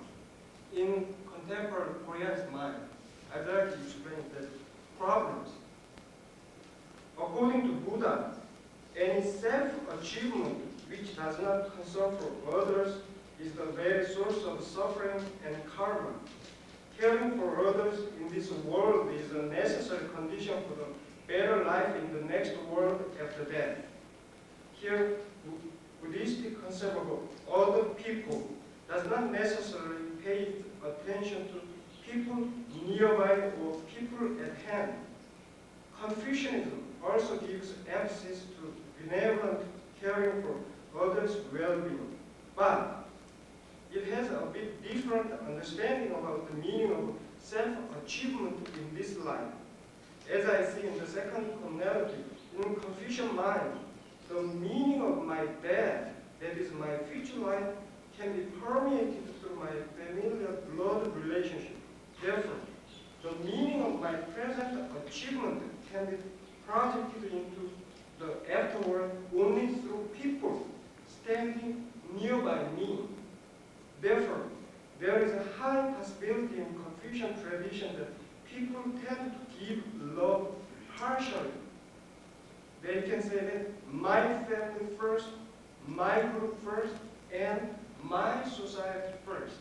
in contemporary Korean's mind. I'd like to explain the problems. According to Buddha, any self-achievement which does not concern for others is the very source of suffering and karma. Caring for others in this world is a necessary condition for the better life in the next world after death. Here, Buddhistic concept of other people does not necessarily pay attention to people nearby or people at hand. Confucianism also gives emphasis to benevolent caring for others' well-being, but it has a bit different understanding about the meaning of self-achievement in this life. As I see in the second commonality, in Confucian mind, the meaning of my death, that is my future life, can be permeated through my familiar blood relationship. Therefore, the meaning of my present achievement can be projected into the afterworld only through people standing nearby me. Therefore, there is a high possibility in Confucian tradition that people tend to give love partially. They can say that my family first, my group first, and my society first.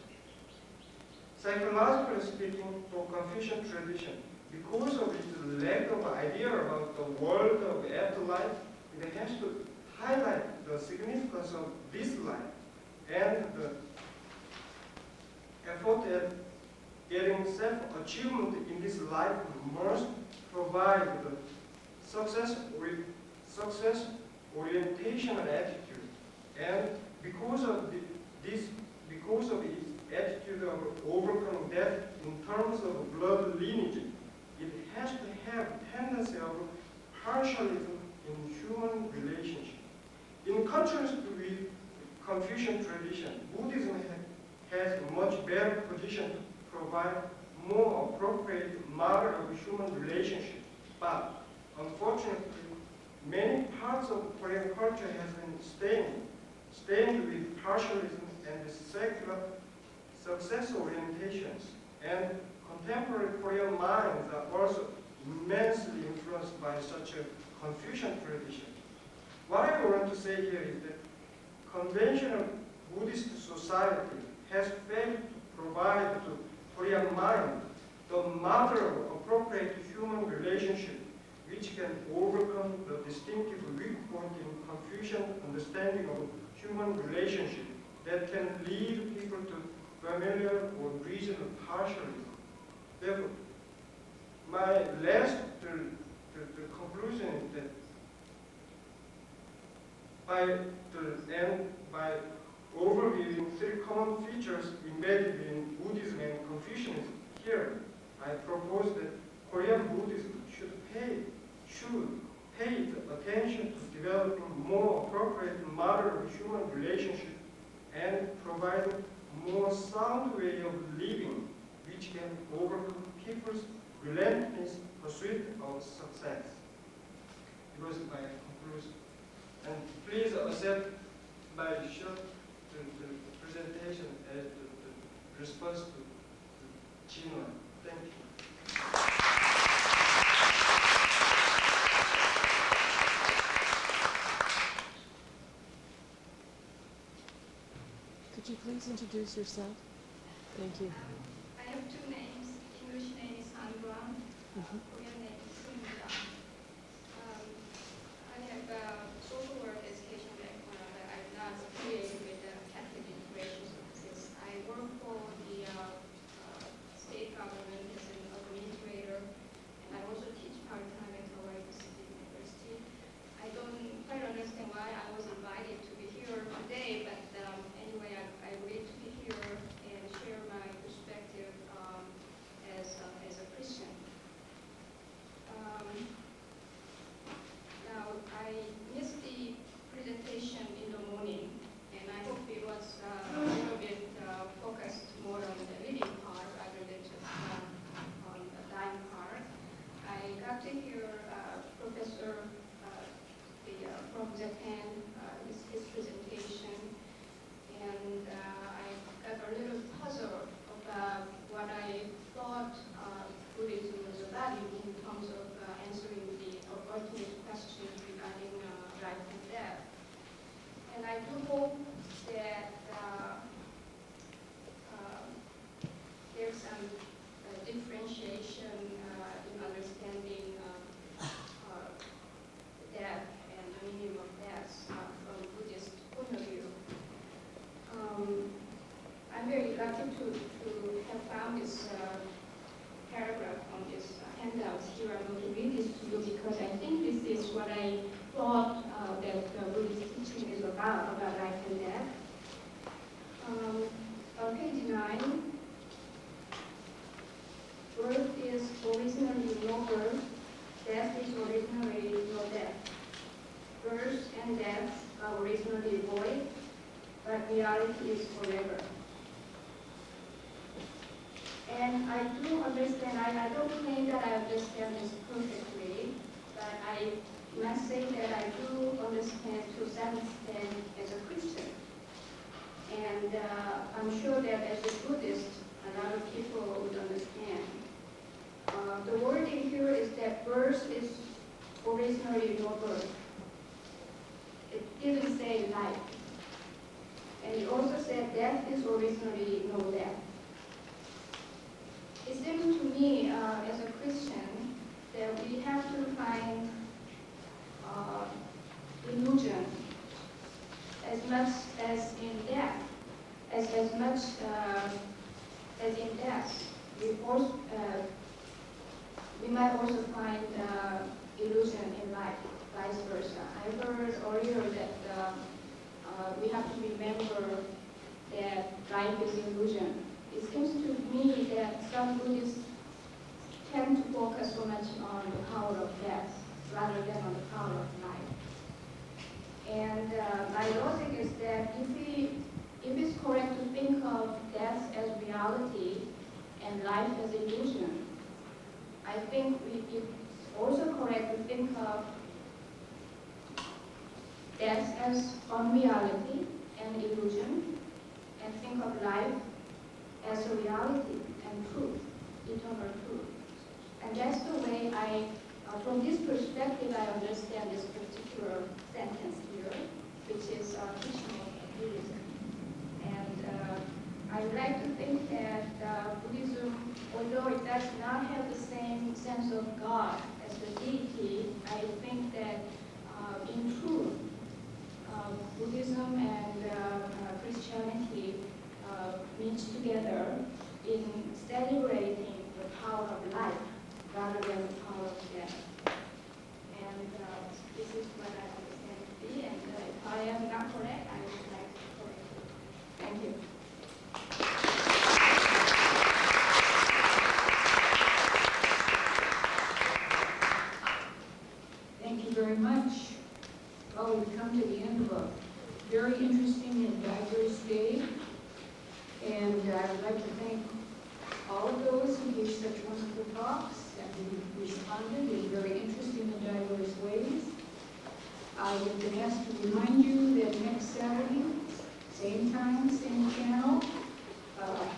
Psychologically speaking, for Confucian tradition, because of its lack of idea about the world of afterlife, it has to highlight the significance of this life and the effort at getting self-achievement in this life must provide the success orientation and attitude. And because of its attitude of overcoming death in terms of blood lineage, it has to have tendency of partialism in human relationship. In contrast with Confucian tradition, Buddhism has a much better position to provide more appropriate model of human relationship. But unfortunately, many parts of Korean culture has been stained with partialism and secular success orientations. And contemporary Korean minds are also immensely influenced by such a Confucian tradition. What I want to say here is that conventional Buddhist society has failed to provide to Korean mind the model of appropriate human relationship which can overcome the distinctive weak point in Confucian understanding of human relationship that can lead people to familiar or regional partialism. Therefore, my last conclusion is that by overviewing three common features embedded in Buddhism and Confucianism, here I propose that Korean Buddhism should pay attention to developing more appropriate model of human relationship and providing more sound way of living which can overcome people's relentless pursuit of success. It was my conclusion. And please accept my short presentation as the response to Chino. Thank you. Could you please introduce yourself? Thank you. I have two names. English name is Han Brown. Korean name is Sun Brown. I have social work education background, but I'm not affiliated with the Catholic Immigration Services. I work for the state government as an administrator, and I also teach part-time at thought Buddhism was about in terms of answering the ultimate questions regarding life and death. And I do hope that there's some differentiation in understanding death and the meaning of death from Buddhist point of view. I'm very lucky to have found this paragraph on this handout here. I'm going to read this to you because I think this is what I thought that Buddhist teaching is about life and death. On page 9, birth is originally no birth, death is originally no death. Birth and death are originally void, but reality is forever. And I do understand, I don't claim that I understand this perfectly, but I must say that I do understand to some extent as a Christian. And I'm sure that as a Buddhist, a lot of people would understand. The wording here is that birth is originally no birth. It didn't say life. And it also said death is originally no death. It seems to me, as a Christian, that we have to find illusion as much as in death, as much as in death. We might also find illusion in life, vice versa. I heard earlier that we have to remember that life is illusion. It seems to me that some Buddhists tend to focus so much on the power of death rather than on the power of life. And my logic is that if it's correct to think of death as reality and life as illusion, I think it's also correct to think of death as unreality and illusion, and think of life as a reality and truth, eternal truth. And that's the way from this perspective, I understand this particular sentence here, which is teaching of Buddhism. And I would like to think that Buddhism, although it does not have the same sense of God as the deity, I think that in truth, Buddhism and Christianity meet together in celebrating the power of life rather than the power of death. And this is what I understand to be, and if I am not correct, I would like to correct it. Thank you. Thank you very much. Well, we've come to the end of a very interesting and diverse day. And I would like to thank all of those who gave such wonderful talks and who responded in very interesting and diverse ways. I have been asked to remind you that next Saturday, same time, same channel,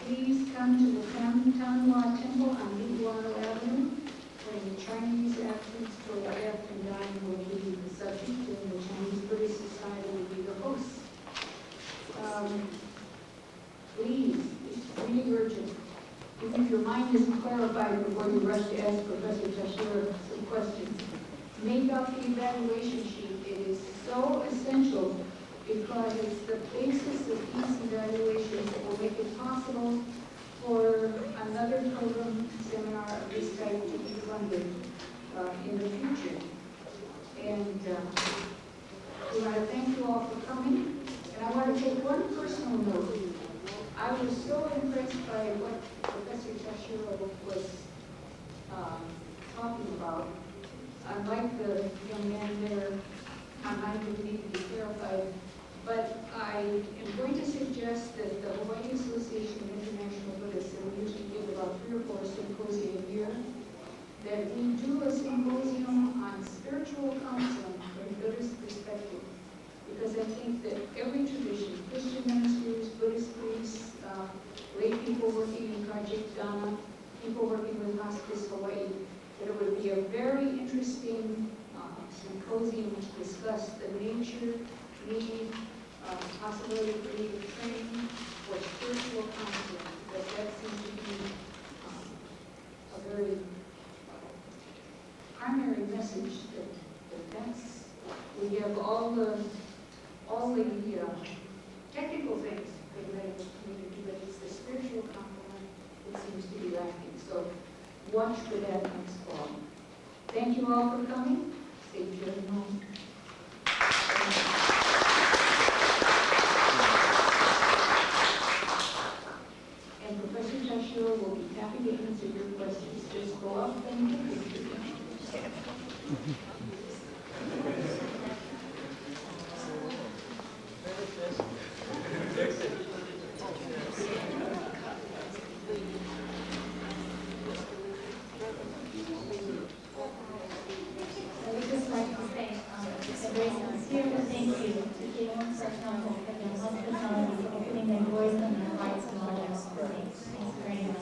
please come to the Tanhua Temple on Iguana Avenue, when the Chinese athletes for death and dying will be the subject, and the Chinese Buddhist Society will be the host. Please, it's really urgent. If your mind isn't clarified before you rush to ask Professor Tashira some questions, make out the evaluation sheet. It is so essential because it's the basis of these evaluations that will make it possible for another program seminar of this type to be funded in the future. And we want to thank you all for coming. And I want to take one personal note. I was so impressed by what Professor Tashiro was talking about. Unlike the young man there, my mind would need to be clarified. But I am going to suggest that the Hawaii Association of International Buddhists, and we usually give about 3 or 4 symposia a year, that we do a symposium on spiritual counseling from a Buddhist perspective. Because I think that every tradition, Christian ministers, Buddhist priests, lay people working in Project Dana, people working with Hospice Hawaii, that it would be a very interesting symposium to discuss the nature, need, possibility for needed training for spiritual counseling, because that seems to be a very primary message that's, we have all the technical things for the medical community, but it's the spiritual component that seems to be lacking. So watch for that next fall. Thank you all for coming. Safe journey home. And Professor Tashiro will be happy to answer your questions. Just go up and take a picture. I would just like to say a very sincere thank you to K1 Sartano and the hospitality for opening their doors and their hearts and all their support. Thanks very much.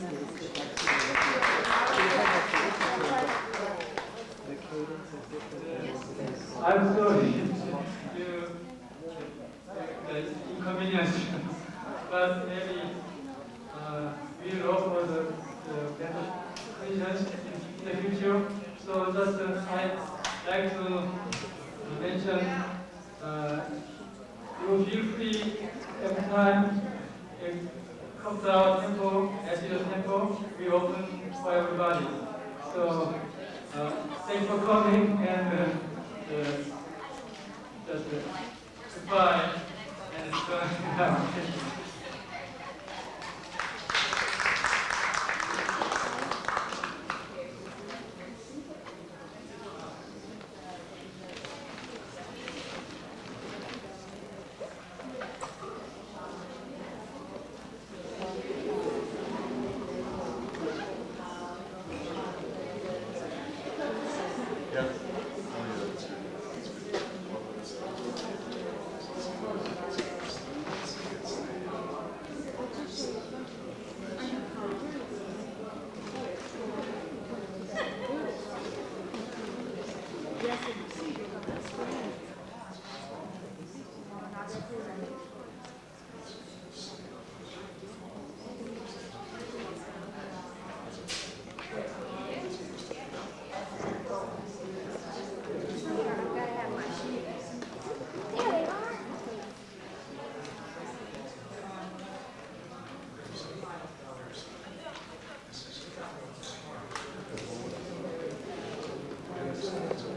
I'm sorry to inconvenience you, but maybe we'll offer the better conditions in the future. So just I'd like to mention you feel free every time it comes out tempo, as your tempo, we open for everybody. So thanks for coming and just goodbye and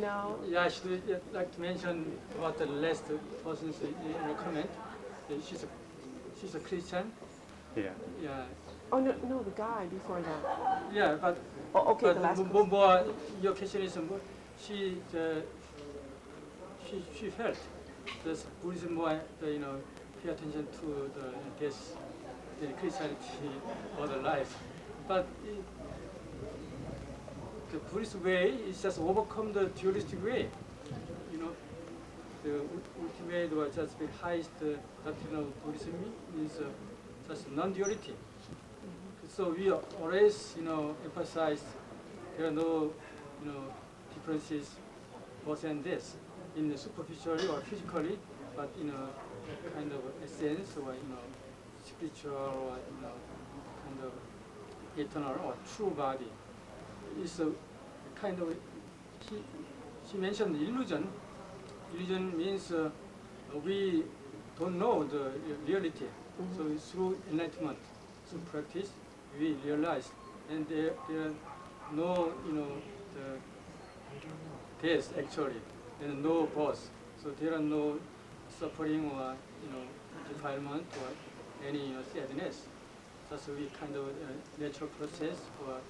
No. Yeah, I should like to mention about the last person's comment. She's a Christian. Yeah. Yeah. Oh, no, no, the guy before that. Yeah, but Oh, okay, but the last more your question is more, she felt this Buddhism more pay attention to the Christianity or the life, but the Buddhist way is just overcome the dualistic way. The ultimate or just the highest doctrine of Buddhism is just non-duality. So we always, emphasize there are no, differences, both and this, in superficially or physically, but in a kind of essence or spiritual or kind of eternal or true body. It's a kind of she mentioned illusion. Illusion means we don't know the reality. So through enlightenment, through practice, we realize, and there are no, the death actually, and no birth. So there are no suffering or, defilement or any sadness. That's we kind of natural process or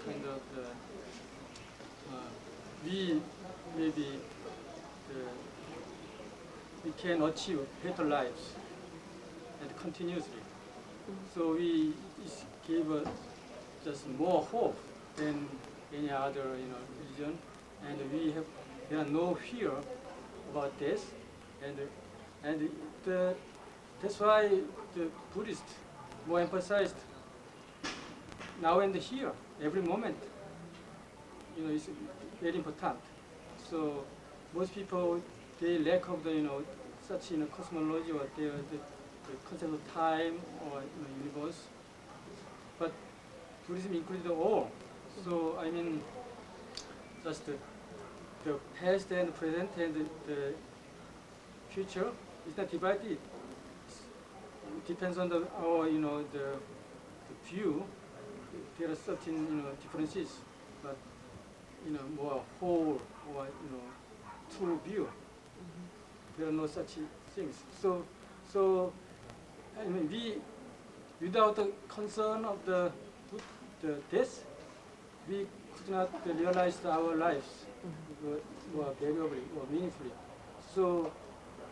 kind of we maybe we can achieve better lives and continuously. So we give just more hope than any other religion, and there are no fear about death, and that's why the Buddhists more emphasized now and here, every moment, is very important. So most people, they lack of the, such, cosmology or the concept of time or, universe. But Buddhism included all. So, I mean, just the past and present and the future is not divided. It depends on our, the view. There are certain, differences, but, more whole or, true view. There are no such things. So, I mean, without the concern of the death, we could not realize our lives more valuably or meaningfully. So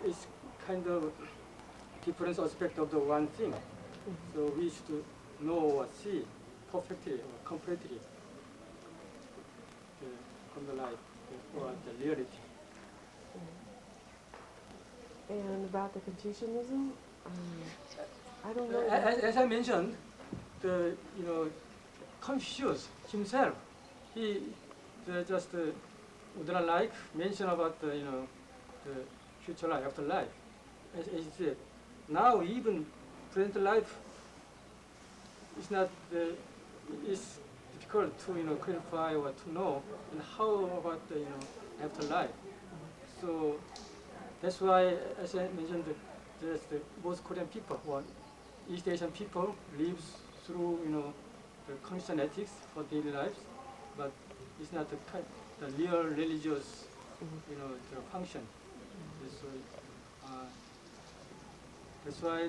it's kind of different aspect of the one thing. So we should know or see perfectly or completely from the life or the reality. And about the Confucianism, I don't know. As I mentioned, Confucius himself, he just would not like mention about the future life, after life. As he said, now even present life is not is difficult to clarify or to know. And how about the afterlife? So that's why, as I mentioned, most Korean people or East Asian people lives through the Confucian ethics for daily lives, but it's not the real religious the function. So, that's why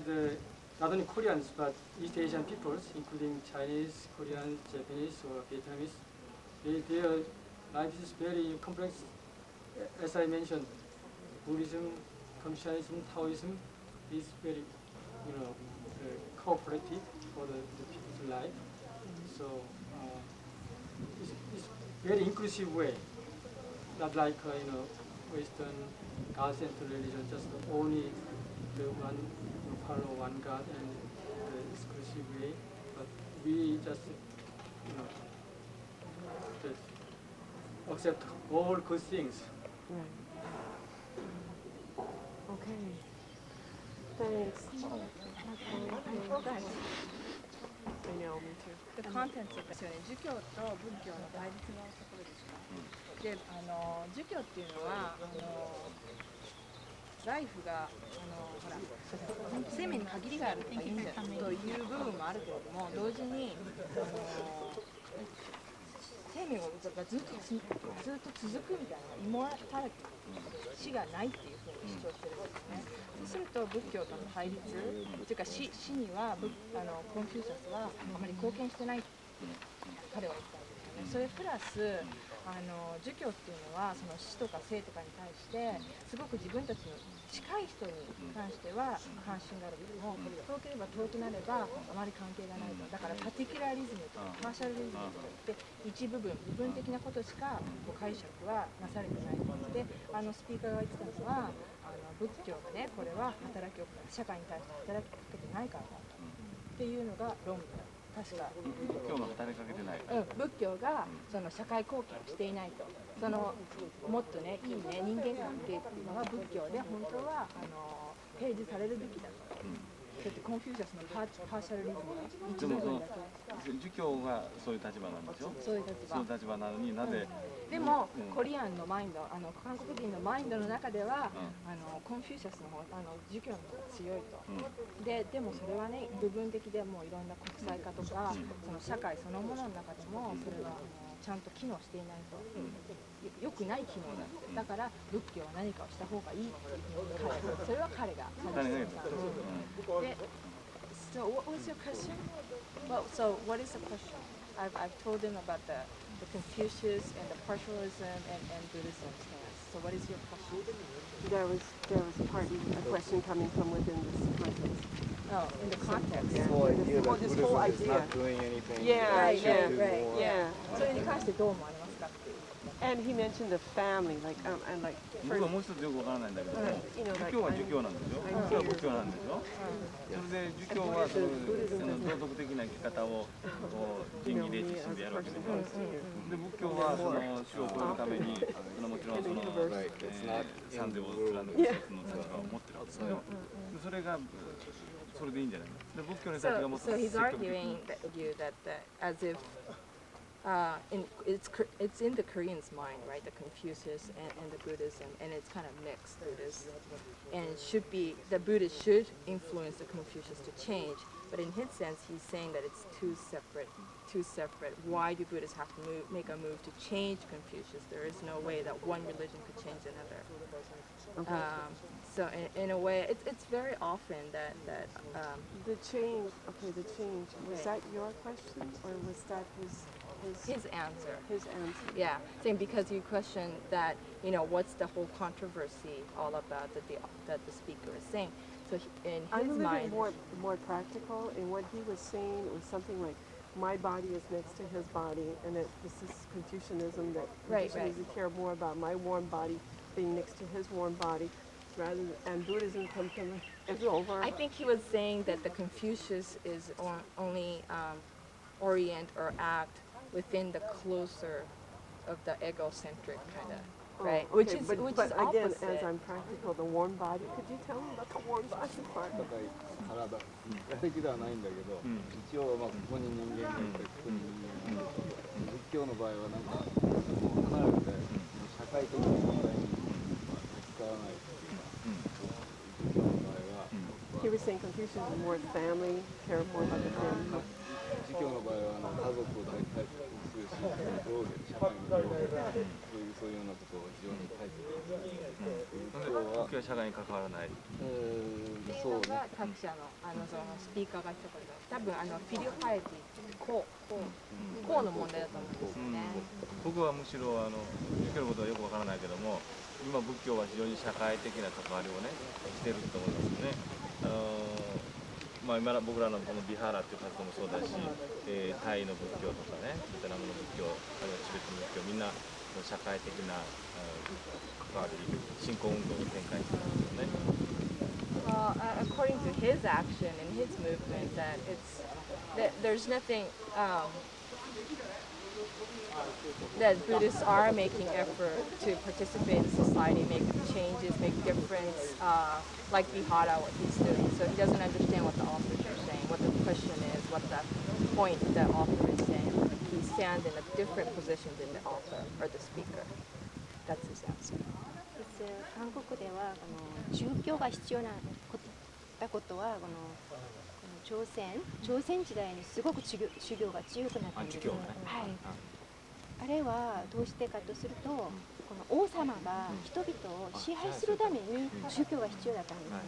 not only Koreans but East Asian peoples, including Chinese, Koreans, Japanese, or Vietnamese, their life is very complex. As I mentioned, Buddhism, Confucianism, Taoism is very, cooperative for the people's life. So it's very inclusive way, not like Western God-centered religion, just only the one follow one God and the exclusive way. But we just just accept all good things. Right. Okay. Thanks. I know, me too. The contents ですよね。儒教と仏教の対立のところですか。で、儒教っていうのはライフがほら生命に限りがあるっていいんだという部分もあるけれども、同時に生命がずっと続くみたいなイモラタリティ、死がないっていうふうに主張してるんですね。そうすると仏教との対立というか死にはコンフューシャスはあまり貢献してないって彼は言ったんですよね。それプラス儒教っていうのはその死とか生とかに対してすごく自分たちの近い人に関しては関心があるけども、遠ければ遠くなればあまり関係がないと。だからパティキュラリズムとかパーシャルリズムとか言って一部分部分的なことしか解釈はなされてないので、スピーカーが言ってたのは仏教がね、これは働きを社会に対して働きかけてないからだっていうのが論文だ。確か仏教の働きかけてない、仏教がその社会貢献をしていないと、そのもっとねいいね人間関係っていうのは仏教で本当は提示されるべきだと。だってコンフューシャスのパーシャルリズムが一部分だけ。儒教がそういう立場なんでしょ。そういう立場なのになぜ、でも、コリアンのマインド、韓国人のマインドの中では、コンフューシャスの方、儒教の方が強いと。でもそれはね、部分的でもういろんな国際化とか、その社会そのものの中でも、それはちゃんと機能していないと。良くない機能だ。だから仏教は何かをした方がいいっていうそれは彼が言ったんです。So what was your question? Well, so what is the question? I've told him about the Confucius and the partialism and Buddhism stance. So what is your question? There was a question coming from within this context. Oh, in the context. Yeah. This whole idea that This Buddhism whole is idea. not doing anything. Yeah, that it should yeah, do right, more. Yeah. それに関してどう思われますかっていう。And he mentioned the family, like, and like, 僕はもう一つよくわからないんだけども、 you know, 儒 like, 教は儒教なんでしょ、仏教は仏教なんでしょ、それで儒教はその道徳的な生き方をこう仁義礼智信でやるわけでしょ。で仏教はその主を超えるためにもちろんその三世を貫く一つの立場を持ってるわけですよ。それがそれでいいんじゃないの。で仏教の人たちがもっと So he's 積極的 arguing に that as if it's in the Koreans' mind, right? The Confucius and the Buddhism, and it's kind of mixed Buddhist, and it should be the Buddhists should influence the Confucius to change. But in his sense, he's saying that it's two separate. Why do Buddhists have to make a move to change Confucius? There is no way that one religion could change another. So in a way, it's very often that the change. Okay, the change. Was that your question, or was that his answer? His answer. Yeah, saying because you questioned that, what's the whole controversy all about that the speaker is saying. So in I'm a his little mind, more practical. And what he was saying was something like, my body is next to his body, and that this is Confucianism, that Confucianism care more about my warm body being next to his warm body, and Buddhism comes over. I think he was saying that the Confucius is only orient or act within the closer of the egocentric kind of, right? Oh, okay. But is again, opposite. as I'm practical, the warm body. Could you tell me about the warm body part? 体的ではないんだけど、一応ここに人間がいて、ここに人間がいて、仏教の場合はなんか離れて社会的な問題に使わないっていうか、仏教の場合は。He was saying Confucius is more family, care more about the family. 儒教の場合は家族を大体するし、上下社会の上下そういうようなことを非常に大切にする。仏教は社会に関わらない。そうね。各社のそのスピーカーが言ったことが、多分フィリオパイティこうの問題だと思うんですよね。僕はむしろ仏教のことはよくわからないけども、今仏教は非常に社会的な関わりをねしてると思いますね。今僕らのこのビハーラっていう活動もそうだし、タイの仏教とかね、ベトナムの仏教、あるいはチベットの仏教、みんな社会的な関わり、信仰運動を展開してるんですよね。Well, according to his action and his movement, there's nothing that Buddhists are making effort to participate in society, make changes, make difference, like Vihara, what he's doing. So he doesn't understand what the authors are saying, what the question is, what the point the author is saying. He stands in a different position than the author or the speaker. That's his answer. 韓国では宗教が必要なことは朝鮮時代にすごく修行が強くなったんですね。はい。あれはどうしてかとすると、この王様が人々を支配するために宗教が必要だったんですね。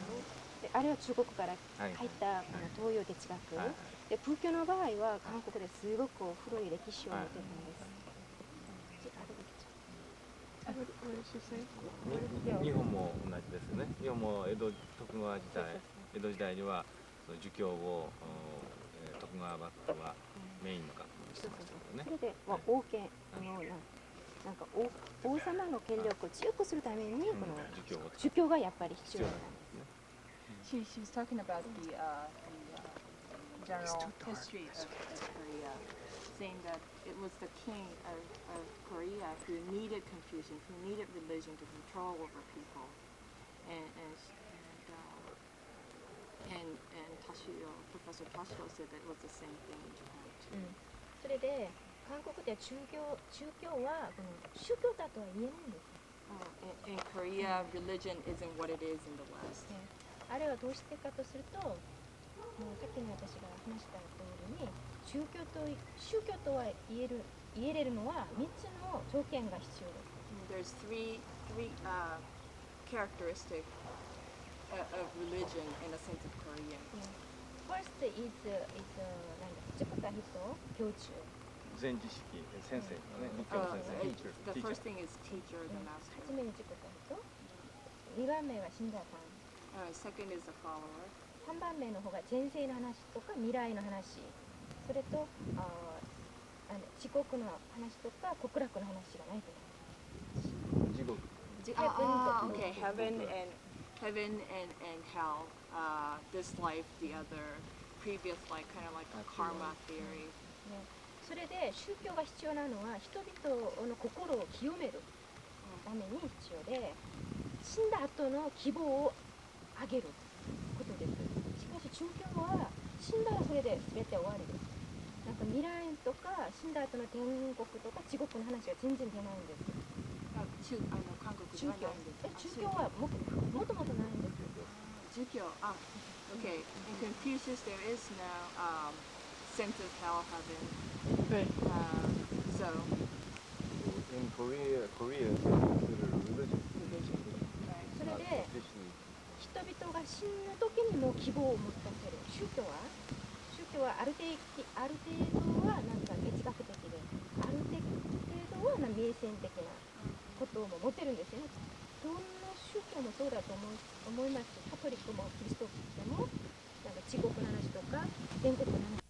であれは中国から入った東洋哲学。で仏教の場合は韓国ですごく古い歴史を持っているんです。日本も同じですね。日本も徳川時代には儒教を徳川幕府はメインの学問にしてましたけどね。それで王権なんか王様の権力を強くするためにこの儒教がやっぱり必要なんですね。She's talking about the general history of Korea, saying that it was the king of Korea who needed Confucian, who needed religion to control over people, and Professor Tashio said that it was the same thing in Japan too. それで韓国では宗教はこの宗教だとは言えないんです。In Korea, religion isn't what it is in the West. あれはどうしてかとすると、もうさっきの私が話した通りに宗教とは言えれるのは3つの条件が必要です。There's three characteristics of religion in a sense of Korean. First is 塾か人教中。全知識先生ね、仏教の先生。The first thing is teacher, the master. 初めに塾か人。2番目が信者さん。Second is the follower. 3番目の方が前世の話とか未来の話。それと地獄の話とか極楽の話がないと思地獄。Okay, heaven and hell, this life, the other, previous life, kind of like a karma theory. ね、それで宗教が必要なのは人々の心を清めるために必要で、死んだ後の希望をあげることです。しかし宗教は死んだらそれで全て終わりです。なんか未来とか死んだ後の天国とか地獄の話が全然出ないんです。韓国ではないんです。宗教はもともとないんです。宗教、okay. In Confucius, there is no sense of hell, heaven. Right. So. In Korea, it's considered a religion. それで人々が死ぬ時にも希望を持たせる。宗教はある程度はなんか哲学的で、ある程度は迷信的なことも持ってるんですよね。どんな宗教もそうだと思います。カトリックもキリスト教でもなんか地獄の話とか天国の話